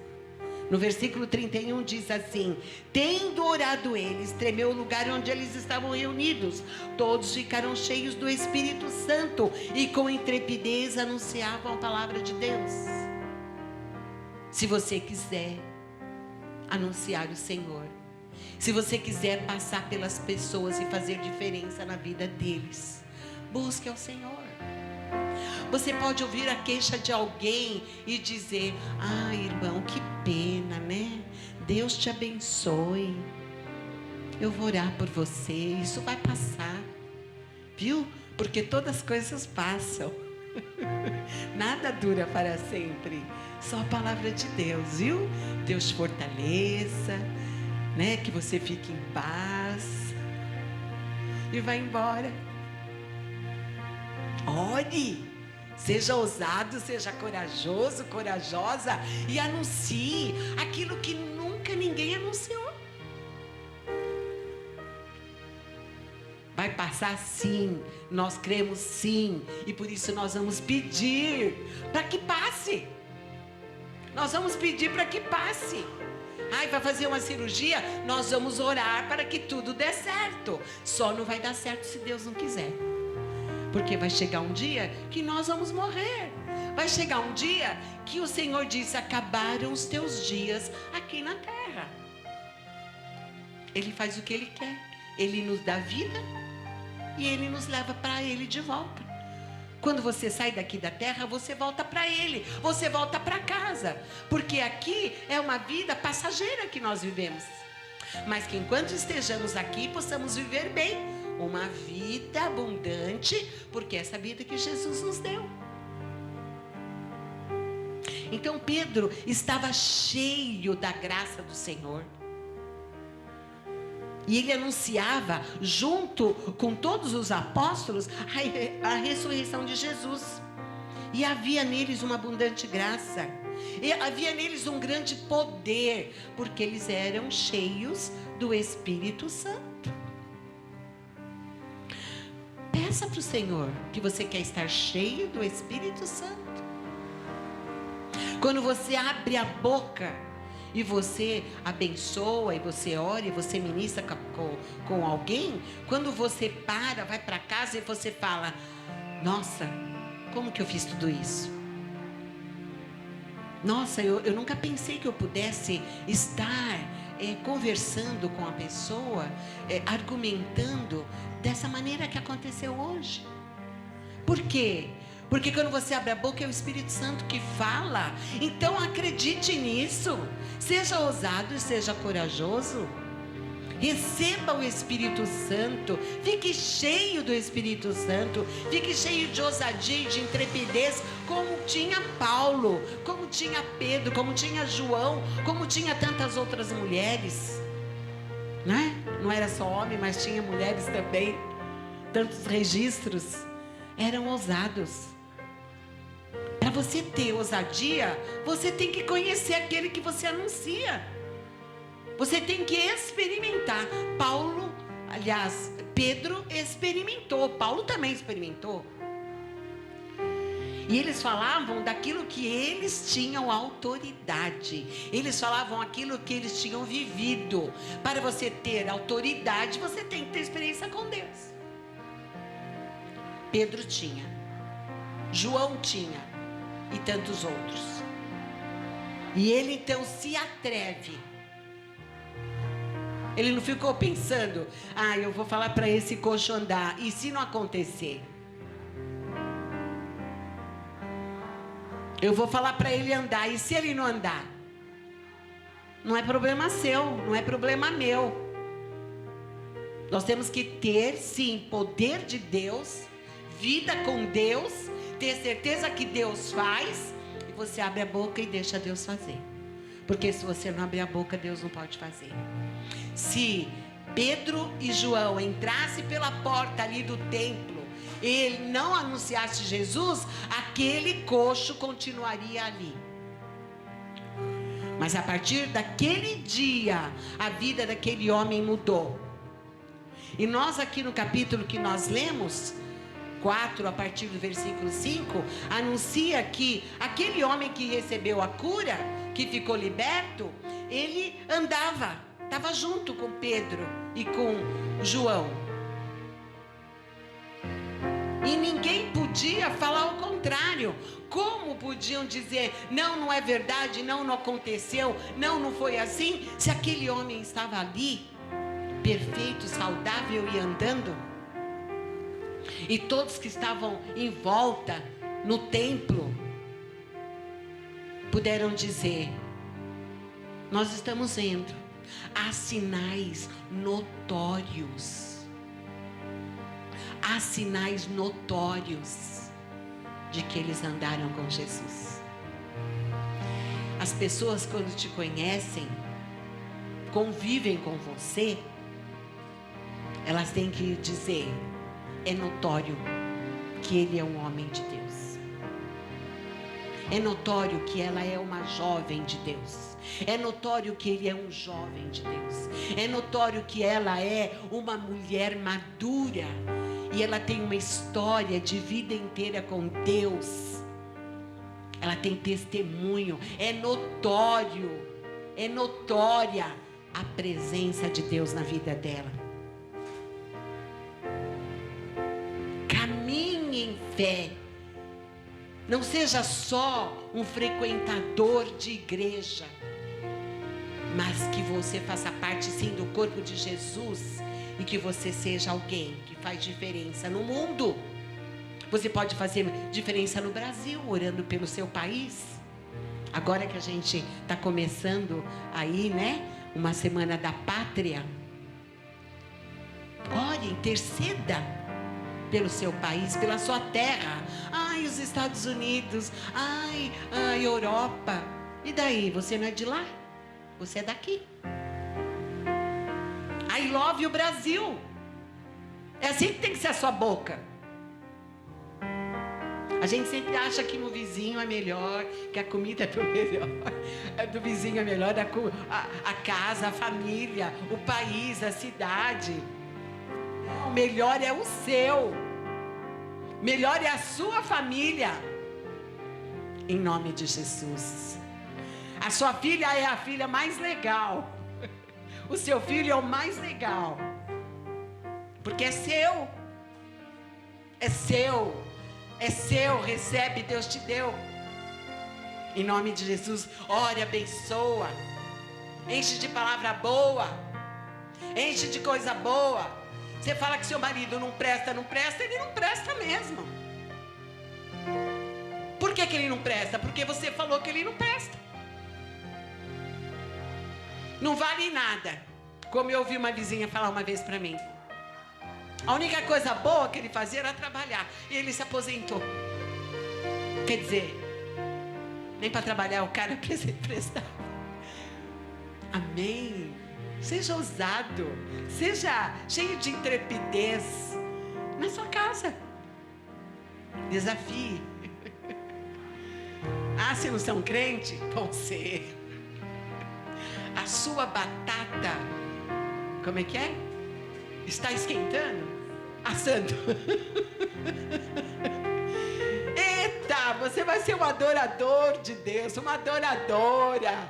No versículo 31 diz assim: tendo orado eles, tremeu o lugar onde eles estavam reunidos. Todos ficaram cheios do Espírito Santo e com intrepidez anunciavam a palavra de Deus. Se você quiser anunciar o Senhor, se você quiser passar pelas pessoas e fazer diferença na vida deles, busque ao Senhor. Você pode ouvir a queixa de alguém e dizer: ah, irmão, que pena, né? Deus te abençoe. Eu vou orar por você, isso vai passar. Viu? Porque todas as coisas passam. Nada dura para sempre. Só a palavra de Deus, viu? Deus te fortaleça, né? Que você fique em paz. E vai embora. Ore. Seja ousado, seja corajoso, corajosa. E anuncie aquilo que nunca ninguém anunciou. Vai passar sim, nós cremos sim. E por isso nós vamos pedir para que passe. Nós vamos pedir para que passe. Ai, vai fazer uma cirurgia? Nós vamos orar para que tudo dê certo. Só não vai dar certo se Deus não quiser. Porque vai chegar um dia que nós vamos morrer. Vai chegar um dia que o Senhor diz: acabaram os teus dias aqui na terra. Ele faz o que Ele quer. Ele nos dá vida e Ele nos leva para Ele de volta. Quando você sai daqui da terra, você volta para Ele, você volta para casa, porque aqui é uma vida passageira que nós vivemos, mas que enquanto estejamos aqui, possamos viver bem, uma vida abundante, porque é essa vida que Jesus nos deu. Então Pedro estava cheio da graça do Senhor, e ele anunciava, junto com todos os apóstolos, a ressurreição de Jesus. E havia neles uma abundante graça. E havia neles um grande poder, porque eles eram cheios do Espírito Santo. Peça para o Senhor que você quer estar cheio do Espírito Santo. Quando você abre a boca e você abençoa, e você ora, e você ministra com alguém, quando você vai para casa e você fala: nossa, como que eu fiz tudo isso? Nossa, eu nunca pensei que eu pudesse estar conversando com a pessoa, argumentando dessa maneira que aconteceu hoje. Por quê? Porque quando você abre a boca, é o Espírito Santo que fala. Então acredite nisso. Seja ousado e seja corajoso. Receba o Espírito Santo. Fique cheio do Espírito Santo. Fique cheio de ousadia e de intrepidez, como tinha Paulo, como tinha Pedro, como tinha João, como tinha tantas outras mulheres, né? Não era só homem, mas tinha mulheres também. Tantos registros. Eram ousados. Para você ter ousadia, você tem que conhecer aquele que você anuncia. Você tem que experimentar. Pedro experimentou. Paulo também experimentou. E eles falavam daquilo que eles tinham autoridade. Eles falavam aquilo que eles tinham vivido. Para você ter autoridade, você tem que ter experiência com Deus. Pedro tinha, João tinha, e tantos outros. E ele então se atreve. Ele não ficou pensando: eu vou falar para esse coxo andar, e se não acontecer? Eu vou falar para ele andar, e se ele não andar? Não é problema seu, não é problema meu. Nós temos que ter, sim, poder de Deus, vida com Deus, ter certeza que Deus faz, e você abre a boca e deixa Deus fazer. Porque se você não abrir a boca, Deus não pode fazer. Se Pedro e João entrassem pela porta ali do templo, e ele não anunciasse Jesus, aquele coxo continuaria ali. Mas a partir daquele dia, a vida daquele homem mudou. E nós aqui no capítulo que nós lemos, 4, a partir do versículo 5, anuncia que aquele homem que recebeu a cura, que ficou liberto, ele estava junto com Pedro e com João. E ninguém podia falar o contrário. Como podiam dizer: não é verdade, não aconteceu, não foi assim, se aquele homem estava ali, perfeito, saudável e andando? E todos que estavam em volta no templo puderam dizer: nós estamos vendo, há sinais notórios. Há sinais notórios de que eles andaram com Jesus. As pessoas, quando te conhecem, convivem com você, elas têm que dizer: é notório que ele é um homem de Deus. É notório que ela é uma jovem de Deus. É notório que ele é um jovem de Deus. É notório que ela é uma mulher madura. E ela tem uma história de vida inteira com Deus. Ela tem testemunho. É notório é notória a presença de Deus na vida dela. Caminhe em fé. Não seja só um frequentador de igreja, mas que você faça parte sim do corpo de Jesus e que você seja alguém que faz diferença no mundo. Você pode fazer diferença no Brasil, orando pelo seu país. Agora que a gente está começando aí, né? Uma semana da pátria. Ore, interceda pelo seu país, pela sua terra. Ai, os Estados Unidos. Ai, a Europa. E daí? Você não é de lá? Você é daqui. I love o Brasil. É assim que tem que ser a sua boca. A gente sempre acha que no vizinho é melhor, que a comida é melhor, do vizinho é melhor, a casa, a família, o país, a cidade. O melhor é o seu. Melhor é a sua família. Em nome de Jesus. A sua filha é a filha mais legal. O seu filho é o mais legal. Porque é seu. É seu. É seu, recebe, Deus te deu. Em nome de Jesus, ore, abençoa. Enche de palavra boa. Enche de coisa boa. Você fala que seu marido não presta, ele não presta mesmo. Por que ele não presta? Porque você falou que ele não presta. Não vale nada. Como eu ouvi uma vizinha falar uma vez para mim. A única coisa boa que ele fazia era trabalhar. E ele se aposentou. Quer dizer, nem para trabalhar o cara prestava. Amém. Seja ousado. Seja cheio de intrepidez. Na sua casa. Desafie. Ah, se não são crente? Vão ser. A sua batata, como é que é? Está esquentando? Assando. Eita, você vai ser um adorador de Deus, uma adoradora.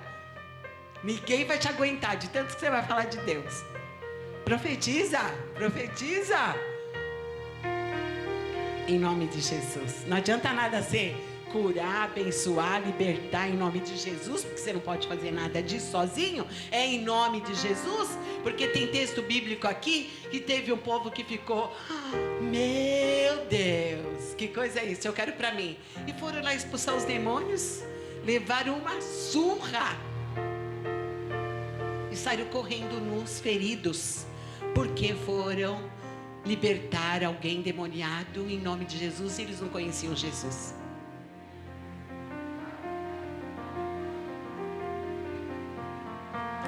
Ninguém vai te aguentar de tanto que você vai falar de Deus. Profetiza, profetiza. Em nome de Jesus. Não adianta nada ser curar, abençoar, libertar em nome de Jesus, porque você não pode fazer nada disso sozinho. É em nome de Jesus, porque tem texto bíblico aqui que teve um povo que ficou, meu Deus, que coisa é isso? Eu quero para mim. E foram lá expulsar os demônios, levaram uma surra e saíram correndo nus, feridos, porque foram libertar alguém endemoniado em nome de Jesus e eles não conheciam Jesus.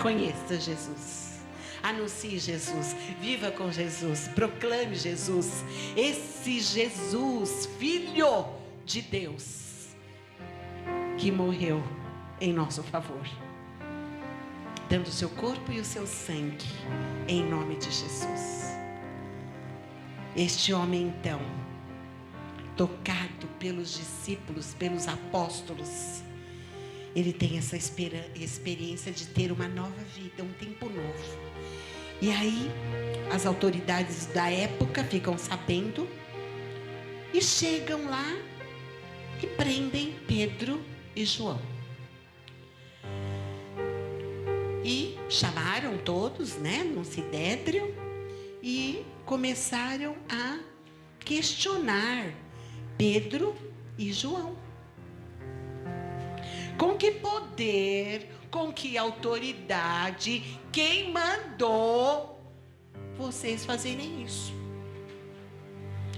Conheça Jesus, anuncie Jesus, viva com Jesus, proclame Jesus, esse Jesus, Filho de Deus, que morreu em nosso favor, dando o seu corpo e o seu sangue, em nome de Jesus. Este homem então, tocado pelos discípulos, pelos apóstolos, ele tem essa experiência de ter uma nova vida, um tempo novo. E aí, as autoridades da época ficam sabendo e chegam lá e prendem Pedro e João. E chamaram todos, né, num sidédrio, e começaram a questionar Pedro e João. Com que poder, com que autoridade, quem mandou vocês fazerem isso?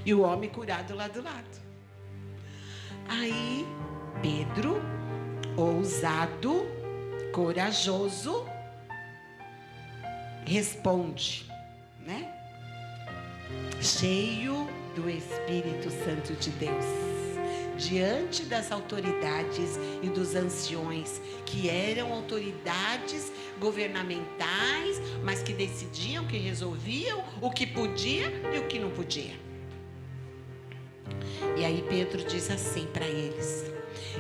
E o homem curado lá do lado. Aí Pedro, ousado, corajoso, responde, né? Cheio do Espírito Santo de Deus. Diante das autoridades e dos anciões, que eram autoridades governamentais, mas que decidiam, que resolviam o que podia e o que não podia. E aí Pedro diz assim para eles: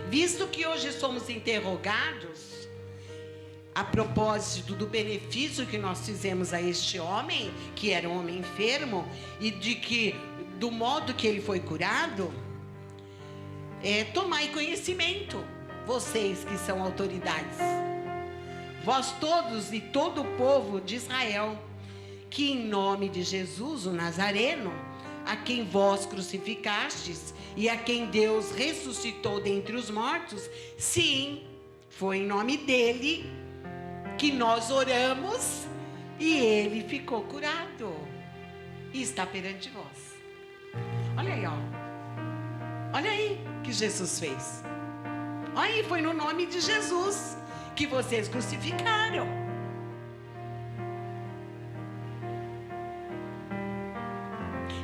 visto que hoje somos interrogados, a propósito do benefício que nós fizemos a este homem, que era um homem enfermo, e de que, do modo que ele foi curado, tomai conhecimento, vocês que são autoridades, vós todos e todo o povo de Israel, que em nome de Jesus, o Nazareno, a quem vós crucificastes e a quem Deus ressuscitou dentre os mortos, sim, foi em nome dele que nós oramos e ele ficou curado e está perante vós. Olha aí, ó. Olha aí que Jesus fez. Olha aí, foi no nome de Jesus que vocês crucificaram.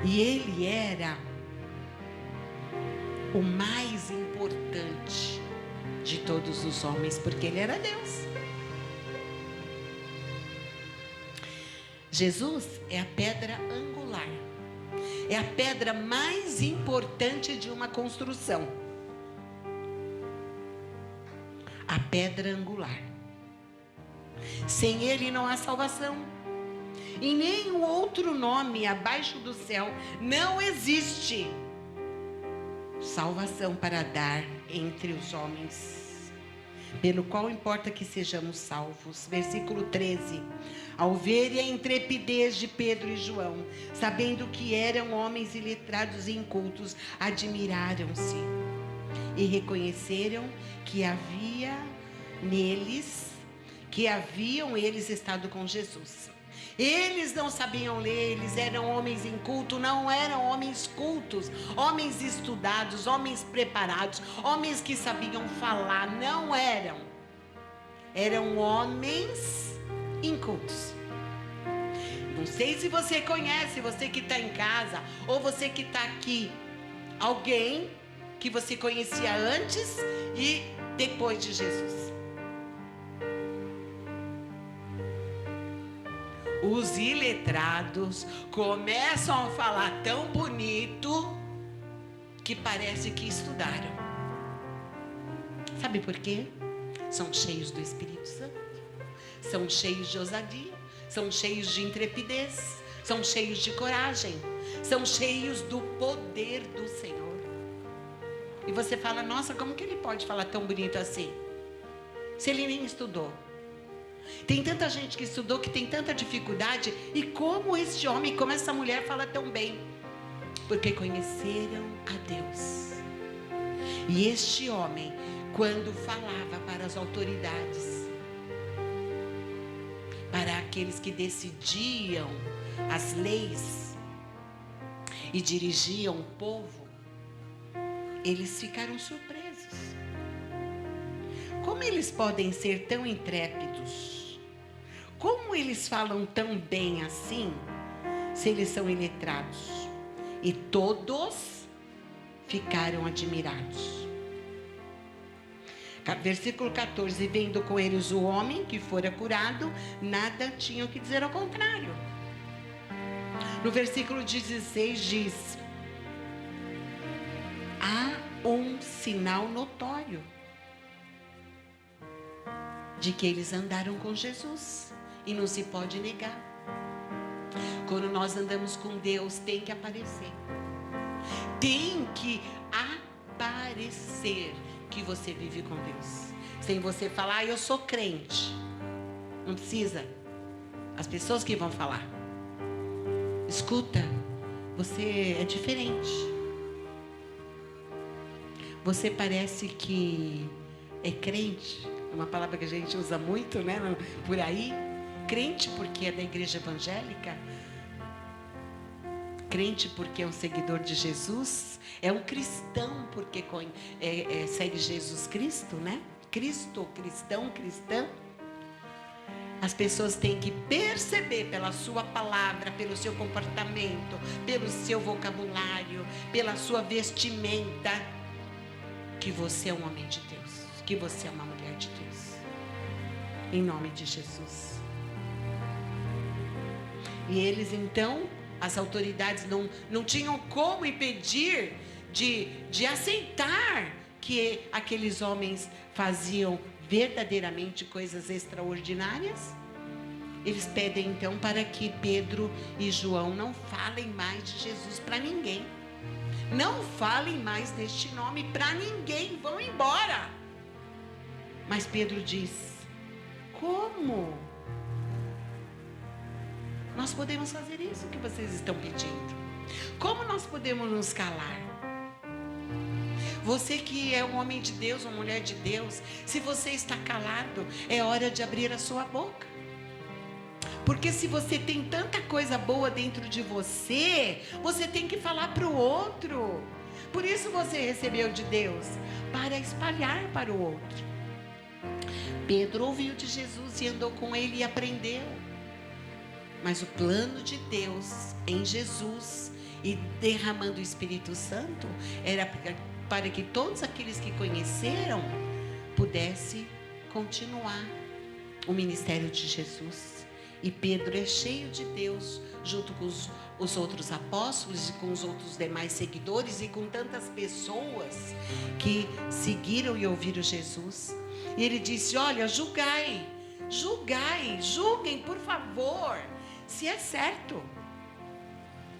E ele era o mais importante de todos os homens, porque ele era Deus. Jesus é a pedra angular, é a pedra mais importante de uma construção. A pedra angular. Sem ele não há salvação. Em nenhum outro nome abaixo do céu não existe salvação para dar entre os homens, pelo qual importa que sejamos salvos. Versículo 13. Ao verem a intrepidez de Pedro e João, sabendo que eram homens iletrados e incultos, admiraram-se e reconheceram que haviam eles estado com Jesus. Eles não sabiam ler, eles eram homens incultos, não eram homens cultos, homens estudados, homens preparados, homens que sabiam falar, não eram. Eram homens incultos. Não sei se você conhece, você que está em casa, ou você que está aqui, alguém que você conhecia antes e depois de Jesus. Os iletrados começam a falar tão bonito que parece que estudaram. Sabe por quê? São cheios do Espírito Santo, são cheios de ousadia, são cheios de intrepidez, são cheios de coragem, são cheios do poder do Senhor. E você fala, nossa, como que ele pode falar tão bonito assim? Se ele nem estudou. Tem tanta gente que estudou, que tem tanta dificuldade. E como este homem, como essa mulher fala tão bem? Porque conheceram a Deus. E este homem, quando falava para as autoridades, para aqueles que decidiam as leis e dirigiam o povo, eles ficaram surpresos. Como eles podem ser tão intrépidos? Como eles falam tão bem assim, se eles são iletrados? E todos ficaram admirados. Versículo 14. Vendo com eles o homem que fora curado, nada tinham que dizer ao contrário. No versículo 16 diz: há um sinal notório de que eles andaram com Jesus, e não se pode negar. Quando nós andamos com Deus, tem que aparecer. Tem que aparecer que você vive com Deus. Sem você falar, eu sou crente. Não precisa. As pessoas que vão falar. Escuta, você é diferente. Você parece que é crente. É uma palavra que a gente usa muito, né? Por aí. Crente porque é da igreja evangélica. Crente porque é um seguidor de Jesus. É um cristão porque segue Jesus Cristo, né? Cristo, cristão, cristã. As pessoas têm que perceber pela sua palavra, pelo seu comportamento, pelo seu vocabulário, pela sua vestimenta, que você é um homem de Deus, que você é uma mulher de Deus. Em nome de Jesus. E eles então, as autoridades não tinham como impedir de aceitar que aqueles homens faziam verdadeiramente coisas extraordinárias. Eles pedem então para que Pedro e João não falem mais de Jesus para ninguém. Não falem mais deste nome para ninguém, vão embora. Mas Pedro diz: como? Nós podemos fazer isso que vocês estão pedindo? Como nós podemos nos calar? Você que é um homem de Deus, uma mulher de Deus, se você está calado, é hora de abrir a sua boca. Porque se você tem tanta coisa boa dentro de você, você tem que falar para o outro. Por isso você recebeu de Deus, para espalhar para o outro. Pedro ouviu de Jesus e andou com ele e aprendeu. Mas o plano de Deus em Jesus e derramando o Espírito Santo era para que todos aqueles que conheceram pudessem continuar o ministério de Jesus. E Pedro é cheio de Deus, junto com os outros apóstolos e com os outros demais seguidores e com tantas pessoas que seguiram e ouviram Jesus. E ele disse: olha, julguem, por favor, se é certo,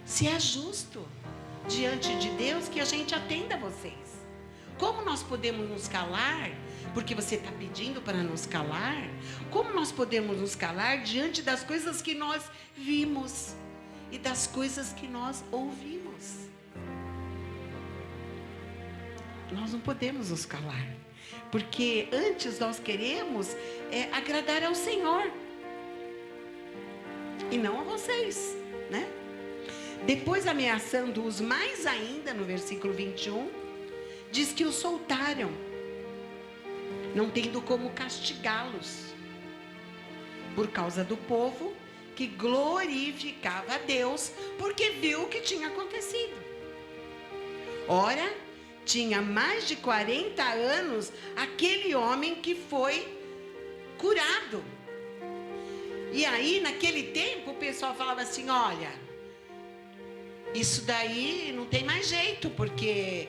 se é justo diante de Deus, que a gente atenda vocês. Como nós podemos nos calar? Porque você está pedindo para nos calar. Como nós podemos nos calar diante das coisas que nós vimos e das coisas que nós ouvimos? Nós não podemos nos calar, porque antes nós queremos agradar ao Senhor e não a vocês, né? Depois, ameaçando-os mais ainda, no versículo 21, diz que os soltaram, não tendo como castigá-los, por causa do povo que glorificava a Deus, porque viu o que tinha acontecido. Ora, tinha mais de 40 anos aquele homem que foi curado. E aí, naquele tempo, o pessoal falava assim: olha, isso daí não tem mais jeito, porque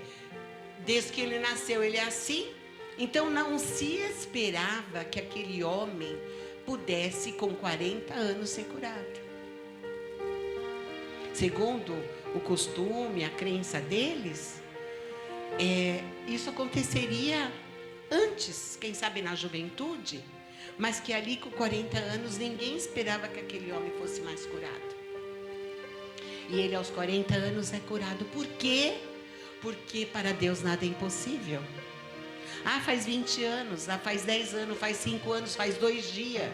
desde que ele nasceu ele é assim. Então não se esperava que aquele homem pudesse com 40 anos ser curado. Segundo o costume, a crença deles, isso aconteceria antes, quem sabe na juventude, mas que ali com 40 anos ninguém esperava que aquele homem fosse mais curado. E ele aos 40 anos é curado. Por quê? Porque para Deus nada é impossível. Ah, faz 20 anos, faz 10 anos, faz 5 anos, faz 2 dias.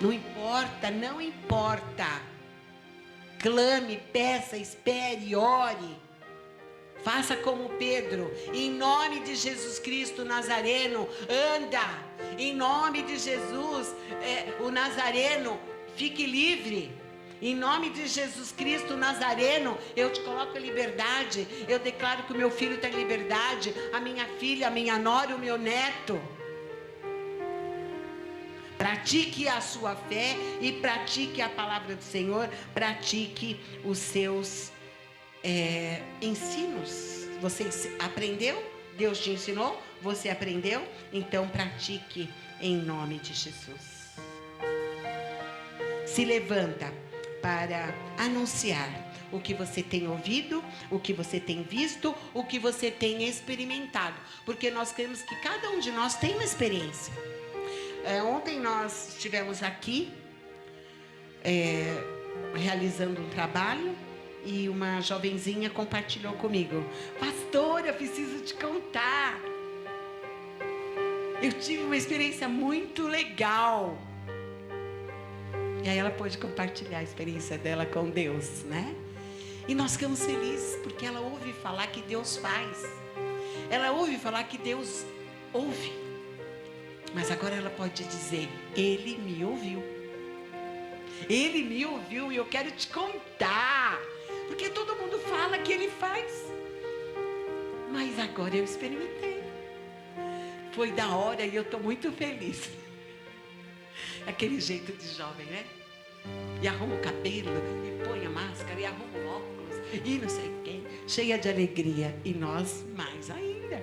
Não importa, não importa. Clame, peça, espere, ore. Faça como Pedro, em nome de Jesus Cristo Nazareno, anda. Em nome de Jesus, o Nazareno, fique livre. Em nome de Jesus Cristo Nazareno, eu te coloco em liberdade. Eu declaro que o meu filho está em liberdade, a minha filha, a minha nora, o meu neto. Pratique a sua fé e pratique a palavra do Senhor. Pratique os seus ensinos. Você aprendeu? Deus te ensinou? Você aprendeu? Então pratique em nome de Jesus. Se levanta para anunciar o que você tem ouvido, o que você tem visto, o que você tem experimentado. Porque nós queremos que cada um de nós tenha uma experiência. Ontem nós estivemos aqui realizando um trabalho e uma jovenzinha compartilhou comigo: pastora, eu preciso te contar. Eu tive uma experiência muito legal. E aí ela pôde compartilhar a experiência dela com Deus, né? E nós ficamos felizes, porque ela ouve falar que Deus faz. Ela ouve falar que Deus ouve. Mas agora ela pode dizer: Ele me ouviu. Ele me ouviu e eu quero te contar. Porque todo mundo fala que Ele faz. Mas agora eu experimentei. Foi da hora e eu estou muito feliz. Aquele jeito de jovem, né? E arruma o cabelo, e põe a máscara, e arruma o óculos, e não sei quem, cheia de alegria. E nós mais ainda.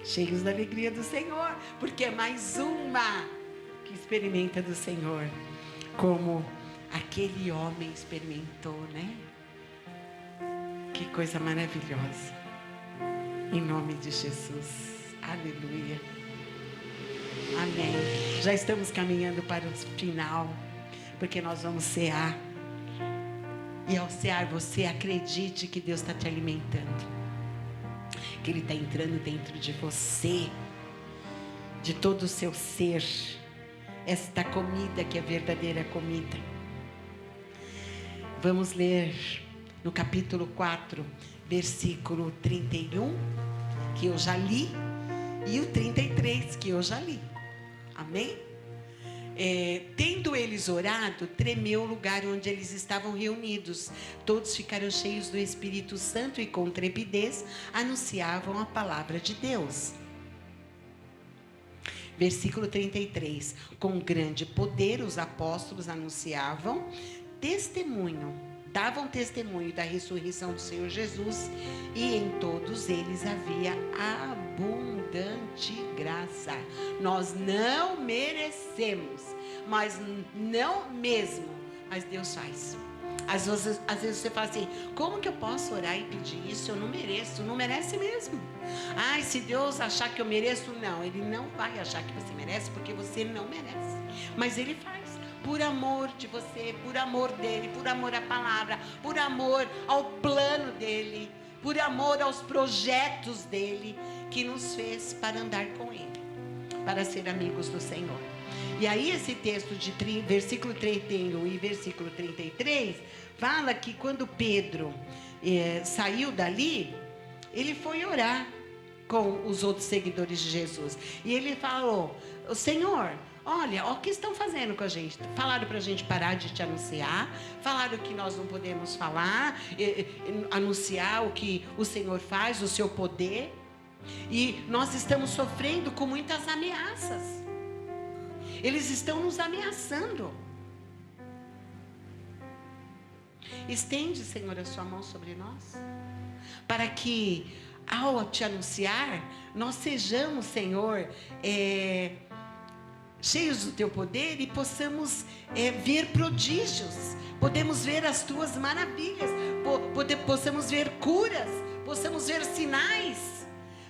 cheios da alegria do Senhor, porque é mais uma que experimenta do Senhor, como aquele homem experimentou, né? Que coisa maravilhosa. Em nome de Jesus. Aleluia. Amém. Já estamos caminhando para o final, porque nós vamos cear. E ao cear, você acredite que Deus está te alimentando, que Ele está entrando dentro de você, de todo o seu ser, esta comida que é verdadeira comida. Vamos ler no capítulo 4, versículo 31, que eu já li, e o 33, que eu já li. Amém? Tendo eles orado, tremeu o lugar onde eles estavam reunidos. Todos ficaram cheios do Espírito Santo e com trepidez anunciavam a palavra de Deus. Versículo 33. Com grande poder os apóstolos anunciavam davam testemunho da ressurreição do Senhor Jesus, e em todos eles havia abundante graça. Nós não merecemos, mas não mesmo, mas Deus faz. Às vezes você fala assim: como que eu posso orar e pedir isso? Eu não mereço. Não merece mesmo. Ai, se Deus achar que eu mereço, não, Ele não vai achar que você merece, porque você não merece, mas Ele faz. Por amor de você, por amor dele, por amor à palavra, por amor ao plano dele, por amor aos projetos dele, que nos fez para andar com ele, para ser amigos do Senhor. E aí esse texto de versículo 31 e versículo 33, fala que quando Pedro saiu dali, ele foi orar com os outros seguidores de Jesus. E ele falou: Senhor, olha, o que estão fazendo com a gente? Falaram para a gente parar de te anunciar, falaram que nós não podemos falar, anunciar o que o Senhor faz, o seu poder, e nós estamos sofrendo com muitas ameaças. Eles estão nos ameaçando. Estende, Senhor, a sua mão sobre nós, para que, ao te anunciar, nós sejamos, Senhor, cheios do teu poder e possamos ver prodígios, podemos ver as tuas maravilhas, possamos ver curas, possamos ver sinais.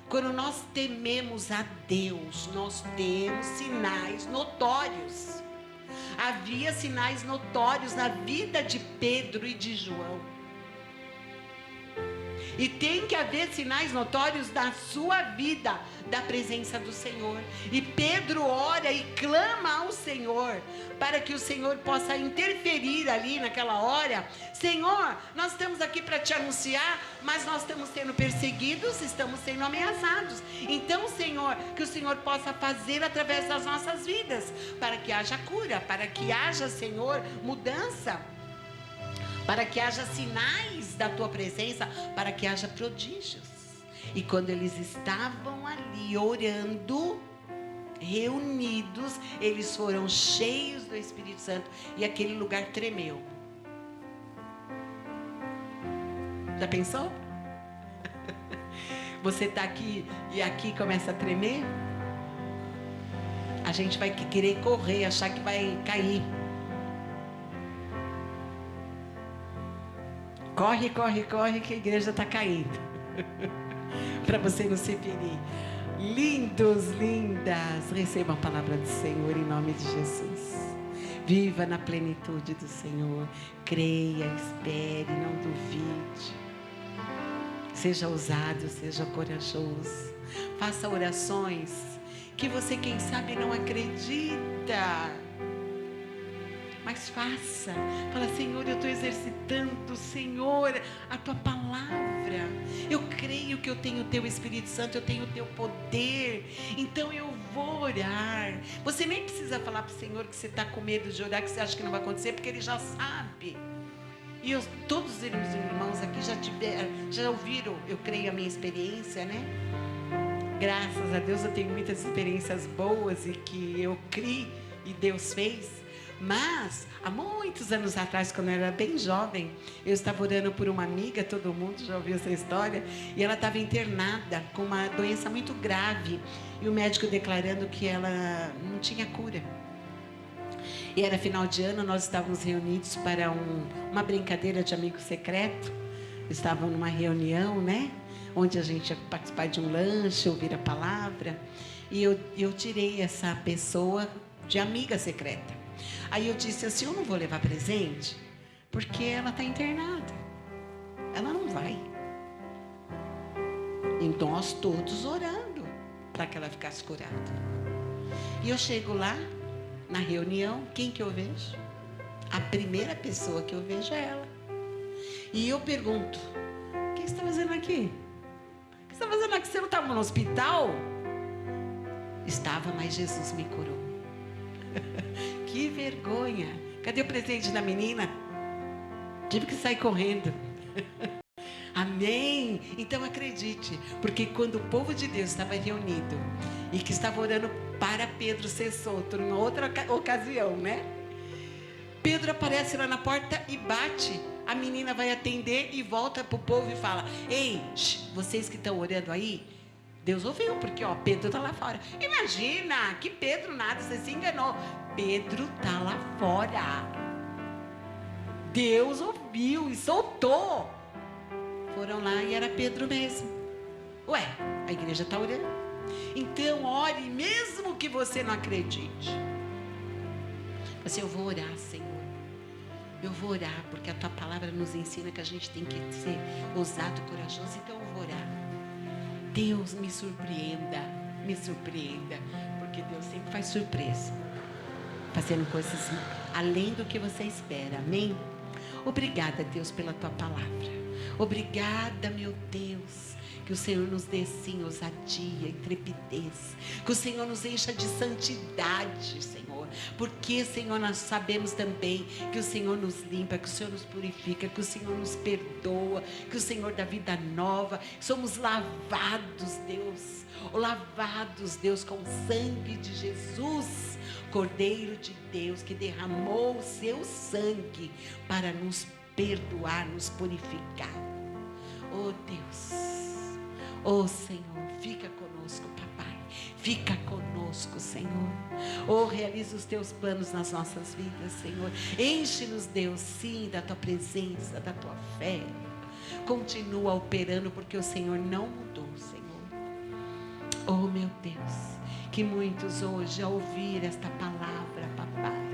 Quando nós tememos a Deus, nós temos sinais notórios. Havia sinais notórios na vida de Pedro e de João. E tem que haver sinais notórios na sua vida, da presença do Senhor. E Pedro ora e clama ao Senhor, para que o Senhor possa interferir ali naquela hora. Senhor, nós estamos aqui para te anunciar, mas nós estamos sendo perseguidos, estamos sendo ameaçados. Então, Senhor, que o Senhor possa fazer através das nossas vidas, para que haja cura, para que haja, Senhor, mudança, para que haja sinais da tua presença, para que haja prodígios. E quando eles estavam ali orando, reunidos, eles foram cheios do Espírito Santo, e aquele lugar tremeu. Já pensou? Você está aqui e aqui começa a tremer? A gente vai querer correr, achar que vai cair. Corre, corre, corre, que a igreja está caindo. Para você não se ferir. Lindos, lindas, recebam a palavra do Senhor em nome de Jesus. Viva na plenitude do Senhor. Creia, espere, não duvide. Seja ousado, seja corajoso. Faça orações que você, quem sabe, não acredita. Mas faça. Fala: Senhor, eu estou exercitando, Senhor, a tua palavra. Eu creio que eu tenho o teu Espírito Santo, eu tenho o teu poder. Então eu vou orar. Você nem precisa falar para o Senhor que você está com medo de orar, que você acha que não vai acontecer, porque Ele já sabe. E todos os irmãos aqui já ouviram, eu creio, a minha experiência, né? Graças a Deus eu tenho muitas experiências boas e que eu criei e Deus fez. Mas, há muitos anos atrás, quando eu era bem jovem, eu estava orando por uma amiga, todo mundo já ouviu essa história, e ela estava internada com uma doença muito grave, e o médico declarando que ela não tinha cura. E era final de ano, nós estávamos reunidos para uma brincadeira de amigo secreto, estávamos numa reunião, né? Onde a gente ia participar de um lanche, ouvir a palavra, e eu tirei essa pessoa de amiga secreta. Aí eu disse assim, eu não vou levar presente, porque ela está internada. Ela não vai. E nós todos orando para que ela ficasse curada. E eu chego lá, na reunião, quem que eu vejo? A primeira pessoa que eu vejo é ela. E eu pergunto, o que você está fazendo aqui? O que você está fazendo aqui? Você não estava no hospital? Estava, mas Jesus me curou. Que vergonha. Cadê o presente da menina? Tive que sair correndo. Amém? Então acredite, porque quando o povo de Deus estava reunido e que estava orando para Pedro ser solto, em outra ocasião, né? Pedro aparece lá na porta e bate. A menina vai atender e volta para o povo e fala, ei, vocês que estão orando aí, Deus ouviu, porque ó, Pedro está lá fora. Imagina, que Pedro nada, você se enganou. Pedro está lá fora. Deus ouviu e soltou. Foram lá e era Pedro mesmo. Ué, a igreja está orando. Então ore, mesmo que você não acredite. Assim, eu vou orar, Senhor. Eu vou orar, porque a tua palavra nos ensina que a gente tem que ser ousado e corajoso. Então eu vou orar. Deus me surpreenda, porque Deus sempre faz surpresa, fazendo coisas além do que você espera, amém? Obrigada, Deus, pela tua palavra, obrigada, meu Deus, que o Senhor nos dê sim ousadia, intrepidez, que o Senhor nos encha de santidade, Senhor, porque, Senhor, nós sabemos também que o Senhor nos limpa, que o Senhor nos purifica, que o Senhor nos perdoa, que o Senhor dá vida nova, somos lavados, Deus, com o sangue de Jesus, Cordeiro de Deus, que derramou o seu sangue para nos perdoar, nos purificar. Oh Deus, oh Senhor, fica conosco, papai, fica conosco, Senhor. Oh, realiza os teus planos nas nossas vidas, Senhor. Enche-nos, Deus, sim, da tua presença, da tua fé. Continua operando, porque o Senhor não mudou, Senhor. Oh, meu Deus, que muitos hoje, ao ouvir esta palavra, papai,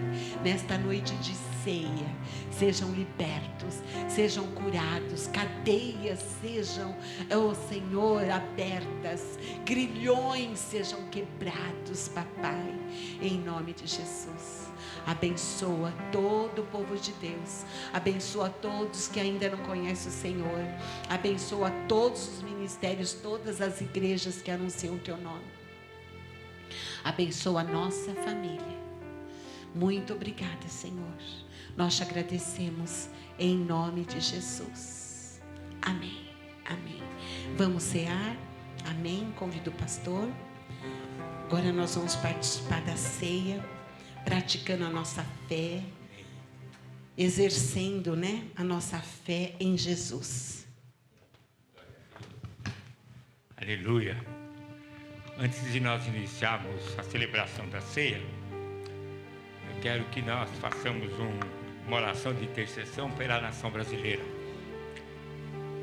nesta noite de ceia, sejam libertos, sejam curados, cadeias sejam, oh Senhor, abertas, grilhões sejam quebrados, papai, em nome de Jesus. Abençoa todo o povo de Deus, abençoa todos que ainda não conhecem o Senhor, abençoa todos os ministérios, todas as igrejas que anunciam o teu nome, abençoa a nossa família. Muito obrigada, Senhor, nós te agradecemos em nome de Jesus, amém, amém. Vamos cear, amém, convido o pastor. Agora nós vamos participar da ceia, praticando a nossa fé, exercendo, né, a nossa fé em Jesus. Aleluia. Antes de nós iniciarmos a celebração da ceia, eu quero que nós façamos uma oração de intercessão pela nação brasileira.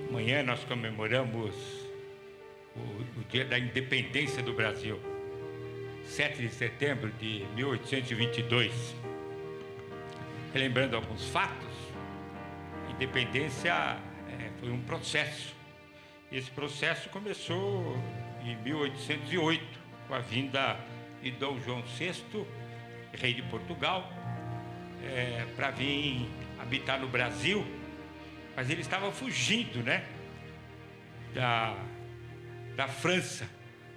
Amanhã nós comemoramos o dia da independência do Brasil, 7 de setembro de 1822. Relembrando alguns fatos, a independência foi um processo. Esse processo começou em 1808, com a vinda de Dom João VI, rei de Portugal, para vir habitar no Brasil, mas ele estava fugindo, né, da França.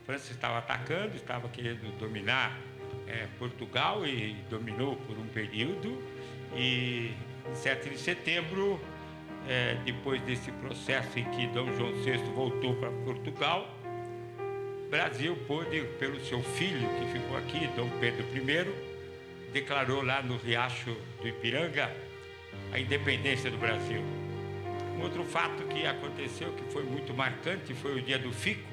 A França estava atacando, estava querendo dominar Portugal, e dominou por um período, e em 7 de setembro, depois desse processo em que Dom João VI voltou para Portugal, o Brasil pôde, pelo seu filho que ficou aqui, Dom Pedro I, declarou lá no Riacho do Ipiranga a independência do Brasil. Um outro fato que aconteceu, que foi muito marcante, foi o dia do Fico.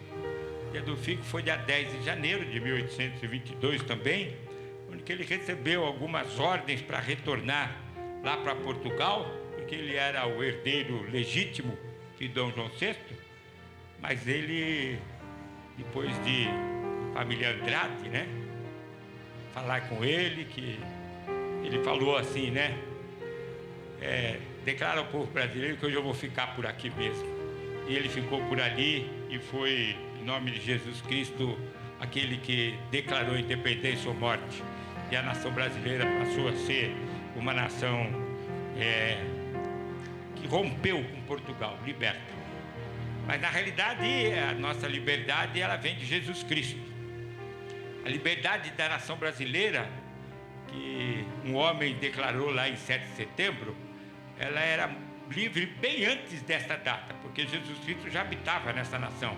O dia do Fico foi dia 10 de janeiro de 1822 também, onde ele recebeu algumas ordens para retornar lá para Portugal, porque ele era o herdeiro legítimo de Dom João VI, mas ele, depois de família Andrade, né, falar com ele, que ele falou assim, né, declara ao povo brasileiro que hoje eu vou ficar por aqui mesmo. E ele ficou por ali e foi, em nome de Jesus Cristo, aquele que declarou independência ou morte. E a nação brasileira passou a ser uma nação que rompeu com Portugal, liberta. Mas na realidade a nossa liberdade, ela vem de Jesus Cristo. A liberdade da nação brasileira, que um homem declarou lá em 7 de setembro, ela era livre bem antes desta data, porque Jesus Cristo já habitava nessa nação.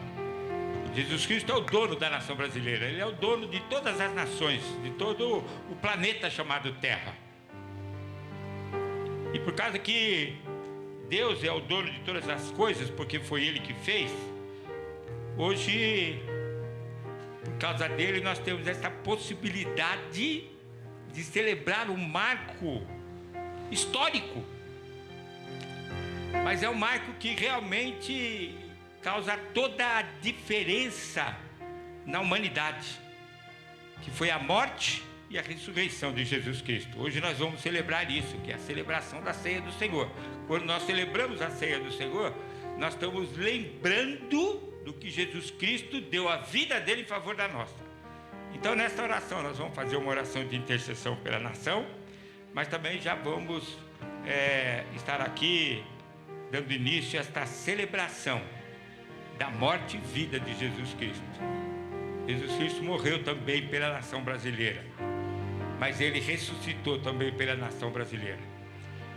Jesus Cristo é o dono da nação brasileira, ele é o dono de todas as nações, de todo o planeta chamado Terra. E por causa que Deus é o dono de todas as coisas, porque foi Ele que fez, hoje, por causa dele, nós temos essa possibilidade de celebrar um marco histórico. Mas é um marco que realmente causa toda a diferença na humanidade, que foi a morte e a ressurreição de Jesus Cristo. Hoje nós vamos celebrar isso, que é a celebração da ceia do Senhor. Quando nós celebramos a ceia do Senhor, nós estamos lembrando do que Jesus Cristo deu a vida dele em favor da nossa. Então, nesta oração, nós vamos fazer uma oração de intercessão pela nação, mas também já vamos estar aqui dando início a esta celebração da morte e vida de Jesus Cristo. Jesus Cristo morreu também pela nação brasileira, mas Ele ressuscitou também pela nação brasileira.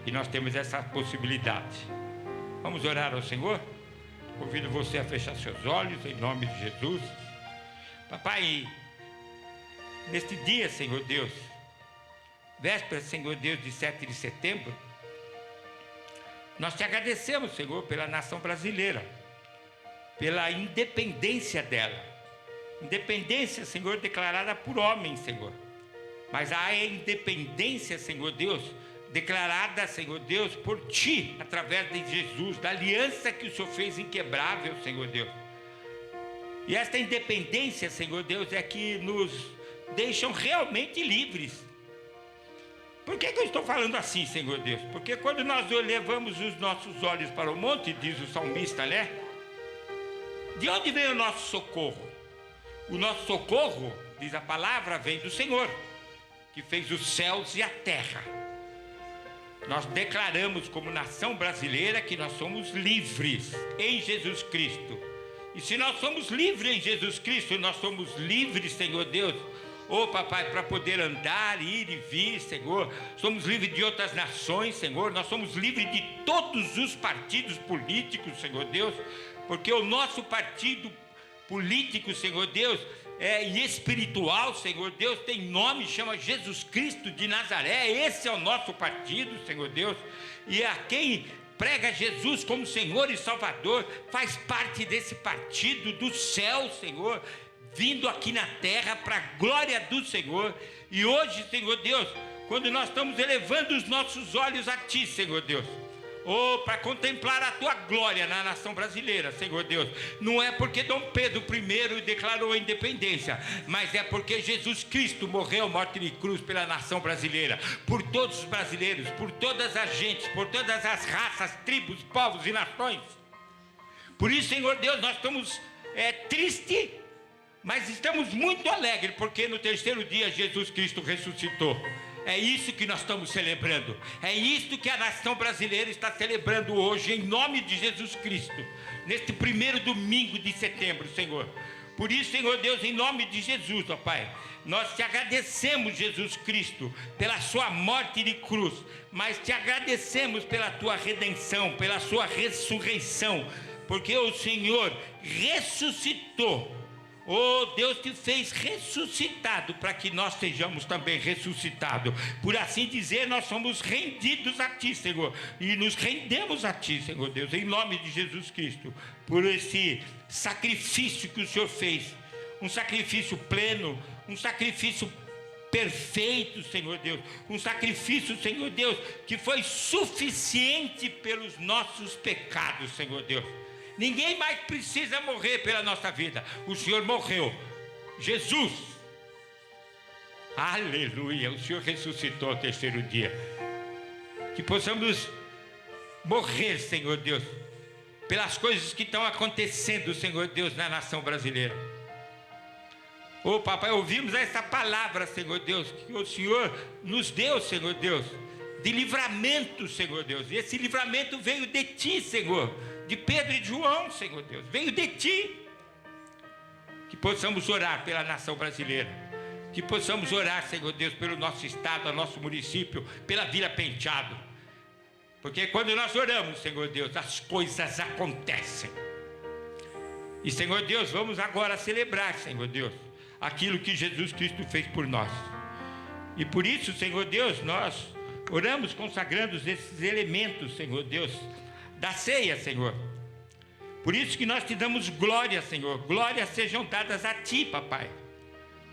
E nós temos essa possibilidade. Vamos orar ao Senhor? Convido você a fechar seus olhos, em nome de Jesus. Papai, neste dia, Senhor Deus, véspera, Senhor Deus, de 7 de setembro, nós te agradecemos, Senhor, pela nação brasileira, pela independência dela. Independência, Senhor, declarada por homens, Senhor. Mas a independência, Senhor Deus, declarada, Senhor Deus, por Ti, através de Jesus, da aliança que o Senhor fez inquebrável, Senhor Deus. E esta independência, Senhor Deus, é que nos deixam realmente livres. Por que eu estou falando assim, Senhor Deus? Porque quando nós levamos os nossos olhos para o monte, diz o salmista, né? De onde vem o nosso socorro? O nosso socorro, diz a palavra, vem do Senhor, que fez os céus e a terra. Nós declaramos como nação brasileira que nós somos livres em Jesus Cristo. E se nós somos livres em Jesus Cristo, nós somos livres, Senhor Deus, papai, para poder andar, ir e vir, Senhor. Somos livres de outras nações, Senhor. Nós somos livres de todos os partidos políticos, Senhor Deus, porque o nosso partido político, Senhor Deus, e espiritual, Senhor Deus, tem nome, chama Jesus Cristo de Nazaré. Esse é o nosso partido, Senhor Deus. E a quem prega Jesus como Senhor e Salvador faz parte desse partido do céu, Senhor, vindo aqui na terra para a glória do Senhor. E hoje, Senhor Deus, quando nós estamos elevando os nossos olhos a Ti, Senhor Deus, para contemplar a Tua glória na nação brasileira, Senhor Deus, não é porque Dom Pedro I declarou a independência, mas é porque Jesus Cristo morreu morte de cruz pela nação brasileira, por todos os brasileiros, por todas as gentes, por todas as raças, tribos, povos e nações. Por isso, Senhor Deus, nós estamos tristes, mas estamos muito alegres, porque no terceiro dia Jesus Cristo ressuscitou. É isso que nós estamos celebrando. É isso que a nação brasileira está celebrando hoje, em nome de Jesus Cristo, neste primeiro domingo de setembro, Senhor. Por isso, Senhor Deus, em nome de Jesus, ó Pai, nós te agradecemos, Jesus Cristo, pela sua morte de cruz, mas te agradecemos pela tua redenção, pela sua ressurreição, porque o Senhor ressuscitou Oh, Deus te fez ressuscitado para que nós sejamos também ressuscitados. Por assim dizer, nós somos rendidos a Ti, Senhor. E nos rendemos a Ti, Senhor Deus, em nome de Jesus Cristo. Por esse sacrifício que o Senhor fez. Um sacrifício pleno, um sacrifício perfeito, Senhor Deus. Um sacrifício, Senhor Deus, que foi suficiente pelos nossos pecados, Senhor Deus. Ninguém mais precisa morrer pela nossa vida. O Senhor morreu. Jesus. Aleluia. O Senhor ressuscitou ao terceiro dia. Que possamos morrer, Senhor Deus, pelas coisas que estão acontecendo, Senhor Deus, na nação brasileira. Oh, papai, ouvimos essa palavra, Senhor Deus, que o Senhor nos deu, Senhor Deus, de livramento, Senhor Deus. E esse livramento veio de Ti, Senhor, de Pedro e de João, Senhor Deus, veio de Ti. Que possamos orar pela nação brasileira, que possamos orar, Senhor Deus, pelo nosso estado, nosso município, pela Vila Penteado, porque quando nós oramos, Senhor Deus, as coisas acontecem. E, Senhor Deus, vamos agora celebrar, Senhor Deus, aquilo que Jesus Cristo fez por nós. E por isso, Senhor Deus, nós oramos consagrando esses elementos, Senhor Deus, da ceia, Senhor. Por isso que nós te damos glória, Senhor. Glórias sejam dadas a Ti, papai.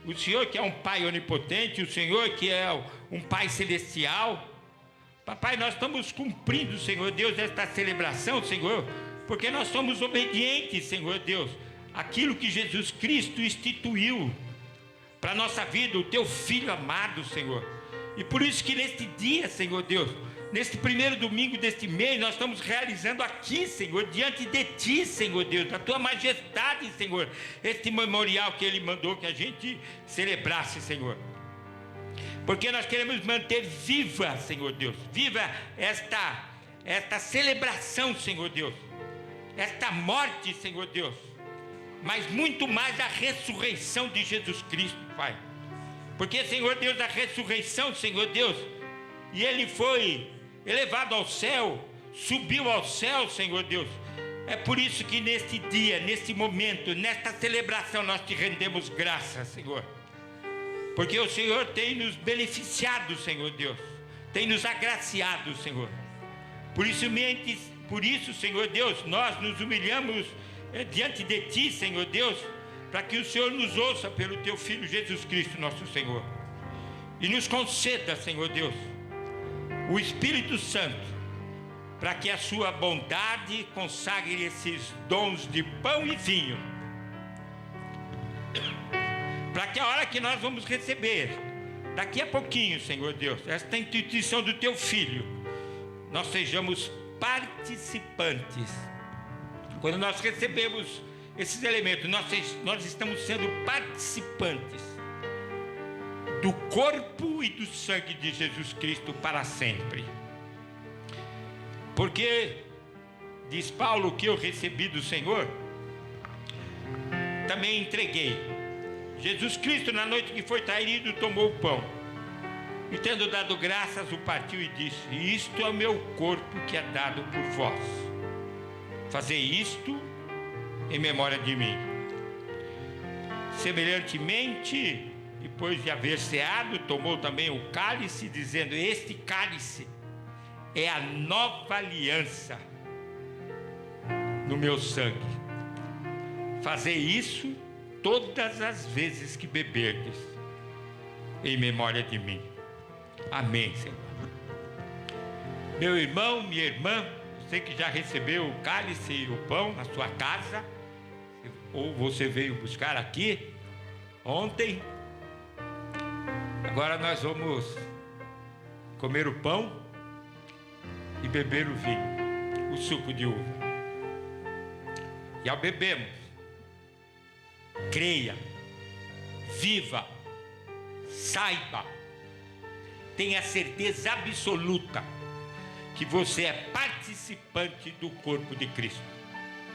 O Senhor que é um Pai onipotente, o Senhor que é um Pai celestial. Papai, nós estamos cumprindo, Senhor Deus, esta celebração, Senhor, porque nós somos obedientes, Senhor Deus, aquilo que Jesus Cristo instituiu para a nossa vida, o Teu Filho amado, Senhor. E por isso que neste dia, Senhor Deus, neste primeiro domingo deste mês, nós estamos realizando aqui, Senhor, diante de Ti, Senhor Deus, da Tua majestade, Senhor, este memorial que Ele mandou que a gente celebrasse, Senhor. Porque nós queremos manter viva, Senhor Deus, viva esta celebração, Senhor Deus, esta morte, Senhor Deus, mas muito mais a ressurreição de Jesus Cristo, Pai. Porque, Senhor Deus, a ressurreição, Senhor Deus, e Ele foi elevado ao céu, subiu ao céu, Senhor Deus. É por isso que neste dia, neste momento, nesta celebração, nós Te rendemos graças, Senhor. Porque o Senhor tem nos beneficiado, Senhor Deus, tem nos agraciado, Senhor. Por isso, Senhor Deus, nós nos humilhamos diante de Ti, Senhor Deus, para que o Senhor nos ouça pelo Teu Filho Jesus Cristo, nosso Senhor. E nos conceda, Senhor Deus, o Espírito Santo, para que a Sua bondade consagre esses dons de pão e vinho, para que a hora que nós vamos receber, daqui a pouquinho, Senhor Deus, esta instituição do Teu Filho, nós sejamos participantes. Quando nós recebemos esses elementos, nós estamos sendo participantes do corpo e do sangue de Jesus Cristo para sempre. Porque, diz Paulo, que eu recebi do Senhor, também entreguei. Jesus Cristo, na noite que foi traído, tomou o pão, e tendo dado graças, o partiu e disse: isto é o meu corpo que é dado por vós. Fazei isto em memória de mim. Semelhantemente, depois de haver ceado, tomou também o cálice, dizendo: este cálice é a nova aliança no meu sangue. Fazei isso todas as vezes que beberdes, em memória de mim. Amém, Senhor. Meu irmão, minha irmã, você que já recebeu o cálice e o pão na sua casa, ou você veio buscar aqui ontem, agora nós vamos comer o pão e beber o vinho, o suco de uva. E ao bebermos, creia, viva, saiba, tenha certeza absoluta que você é participante do corpo de Cristo,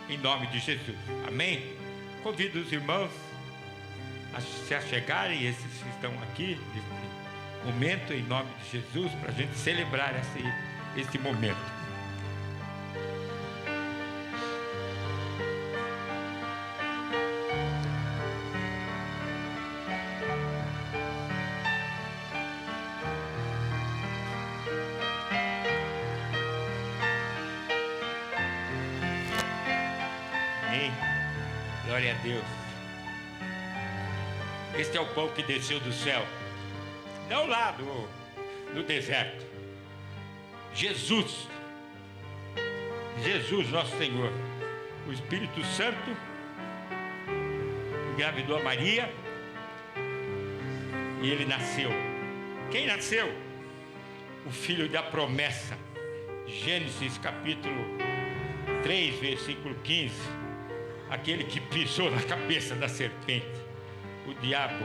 em nome de Jesus. Amém? Convido os irmãos a se achegarem, esses que estão aqui neste momento, em nome de Jesus, para a gente celebrar esse momento. Glória a Deus. Este é o pão que desceu do céu, não lá do deserto. Jesus, nosso Senhor, o Espírito Santo engravidou a Maria e ele nasceu. Quem nasceu? O filho da promessa. Gênesis capítulo 3, versículo 15. Aquele que pisou na cabeça da serpente, o diabo.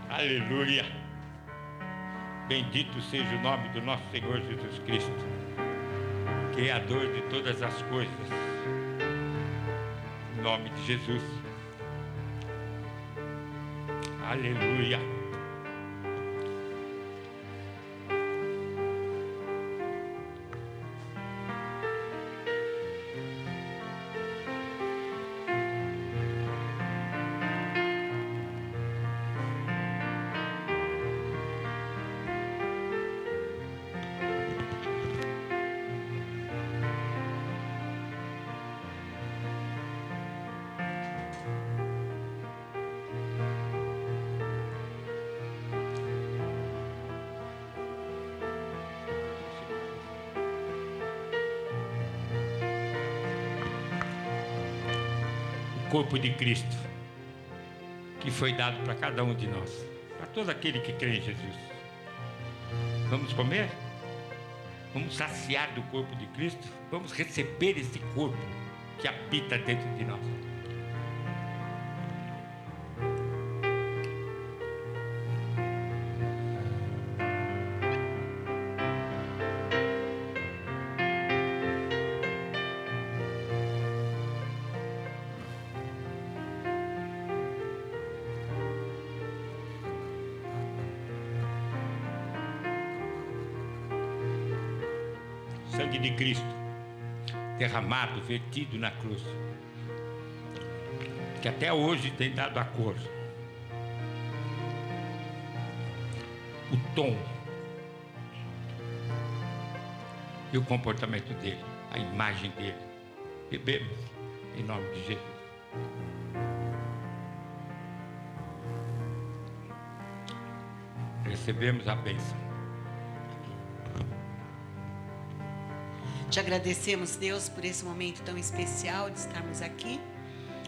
Aleluia. Bendito seja o nome do nosso Senhor Jesus Cristo, Criador de todas as coisas. Em nome de Jesus. Aleluia. Corpo de Cristo, que foi dado para cada um de nós, para todo aquele que crê em Jesus. Vamos comer? Vamos saciar do corpo de Cristo? Vamos receber esse corpo que habita dentro de nós. Sangue de Cristo derramado, vertido na cruz, que até hoje tem dado a cor, o tom e o comportamento dele, a imagem dele. Bebemos em nome de Jesus. Recebemos a bênção. Te agradecemos, Deus, por esse momento tão especial de estarmos aqui,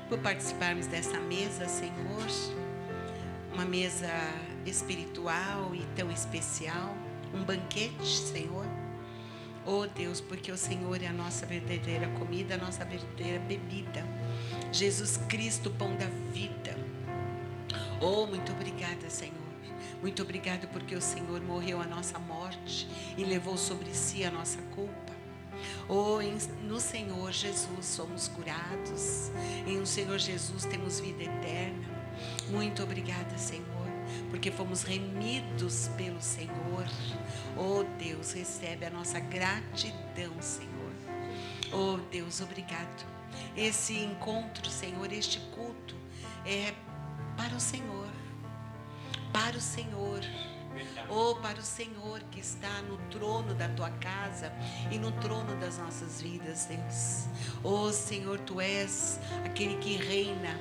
por participarmos dessa mesa, Senhor, uma mesa espiritual e tão especial, um banquete, Senhor. Oh Deus, porque o Senhor é a nossa verdadeira comida, a nossa verdadeira bebida. Jesus Cristo, pão da vida. Oh, muito obrigada, Senhor. Muito obrigado porque o Senhor morreu a nossa morte e levou sobre si a nossa culpa. Oh, no Senhor Jesus somos curados, em o Senhor Jesus temos vida eterna. Muito obrigada, Senhor, porque fomos remidos pelo Senhor. Oh Deus, recebe a nossa gratidão, Senhor. Oh Deus, obrigado. Esse encontro, Senhor, este culto é para o Senhor, para o Senhor. Oh, para o Senhor que está no trono da tua casa e no trono das nossas vidas, Deus. Oh, Senhor, tu és aquele que reina.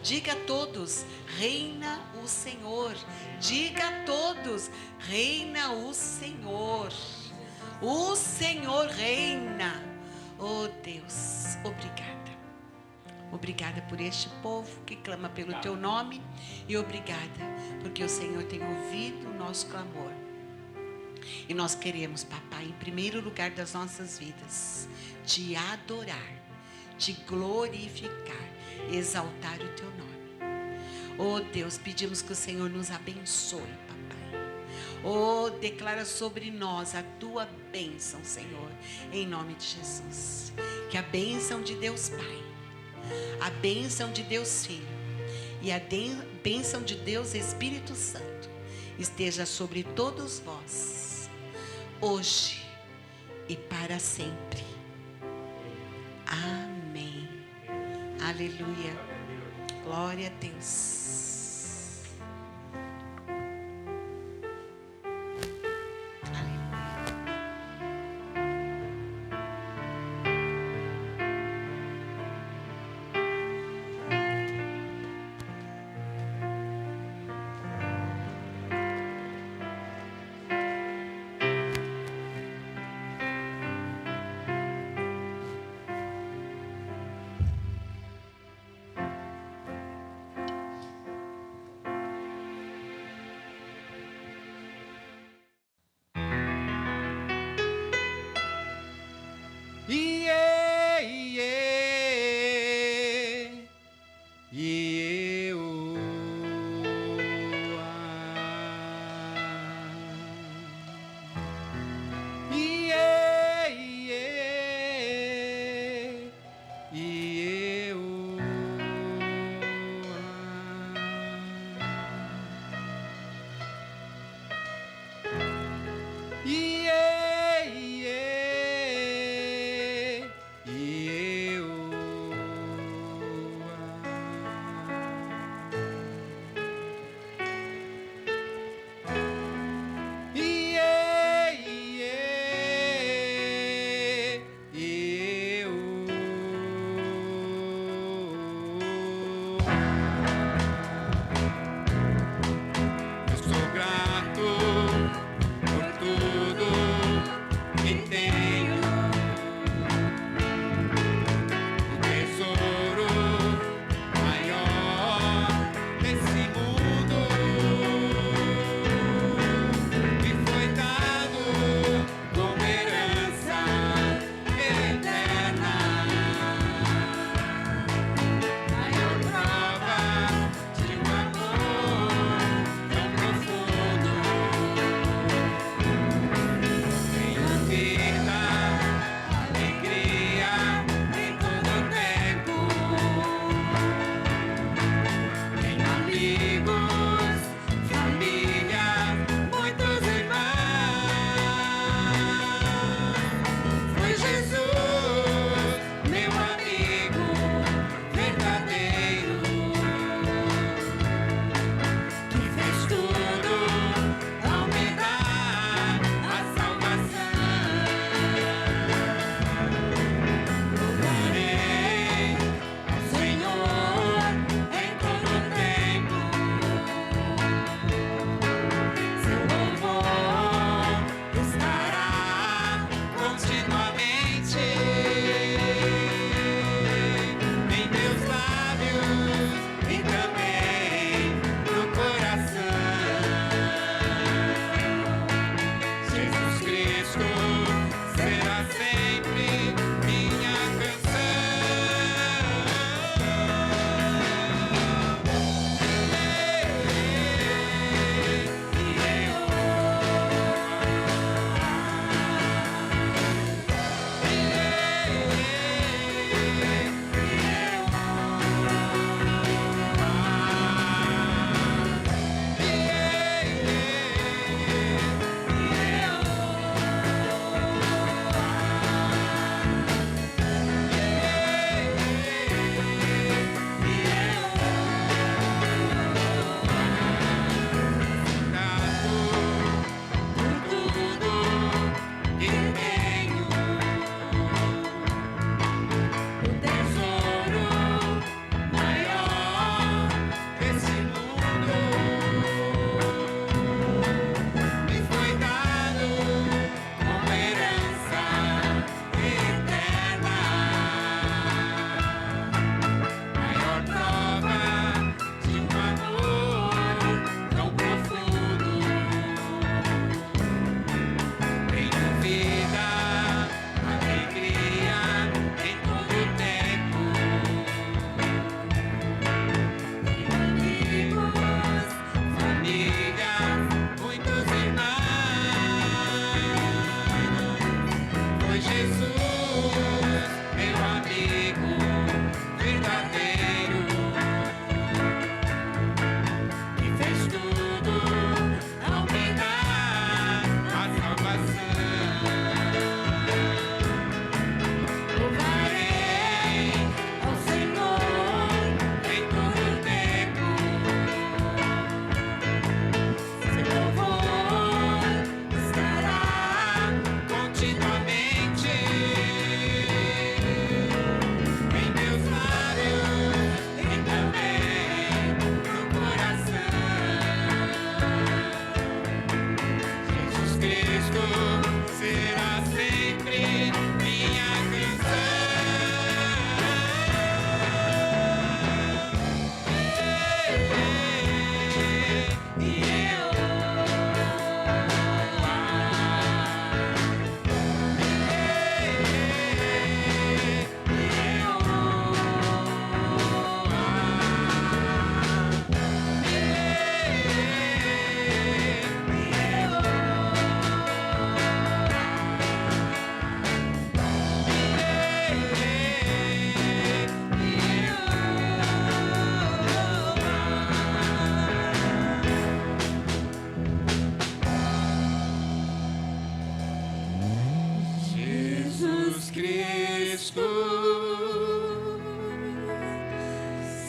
Diga a todos, reina o Senhor. Diga a todos, reina o Senhor. O Senhor reina. Oh, Deus, obrigada. Obrigada por este povo que clama pelo teu nome e obrigada porque o Senhor tem ouvido o nosso clamor. E nós queremos, papai, em primeiro lugar das nossas vidas, te adorar, te glorificar, exaltar o teu nome. Oh Deus, pedimos que o Senhor nos abençoe, papai. Oh, declara sobre nós a tua bênção, Senhor, em nome de Jesus. Que a bênção de Deus Pai, a bênção de Deus Filho e a bênção de Deus Espírito Santo esteja sobre todos vós, hoje e para sempre. Amém. Aleluia. Glória a Deus. Aleluia.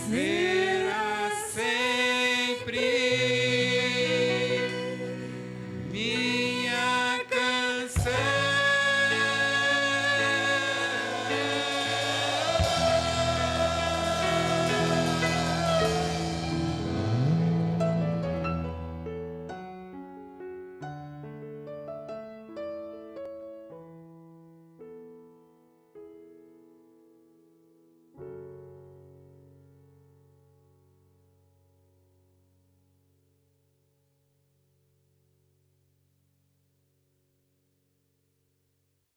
Vem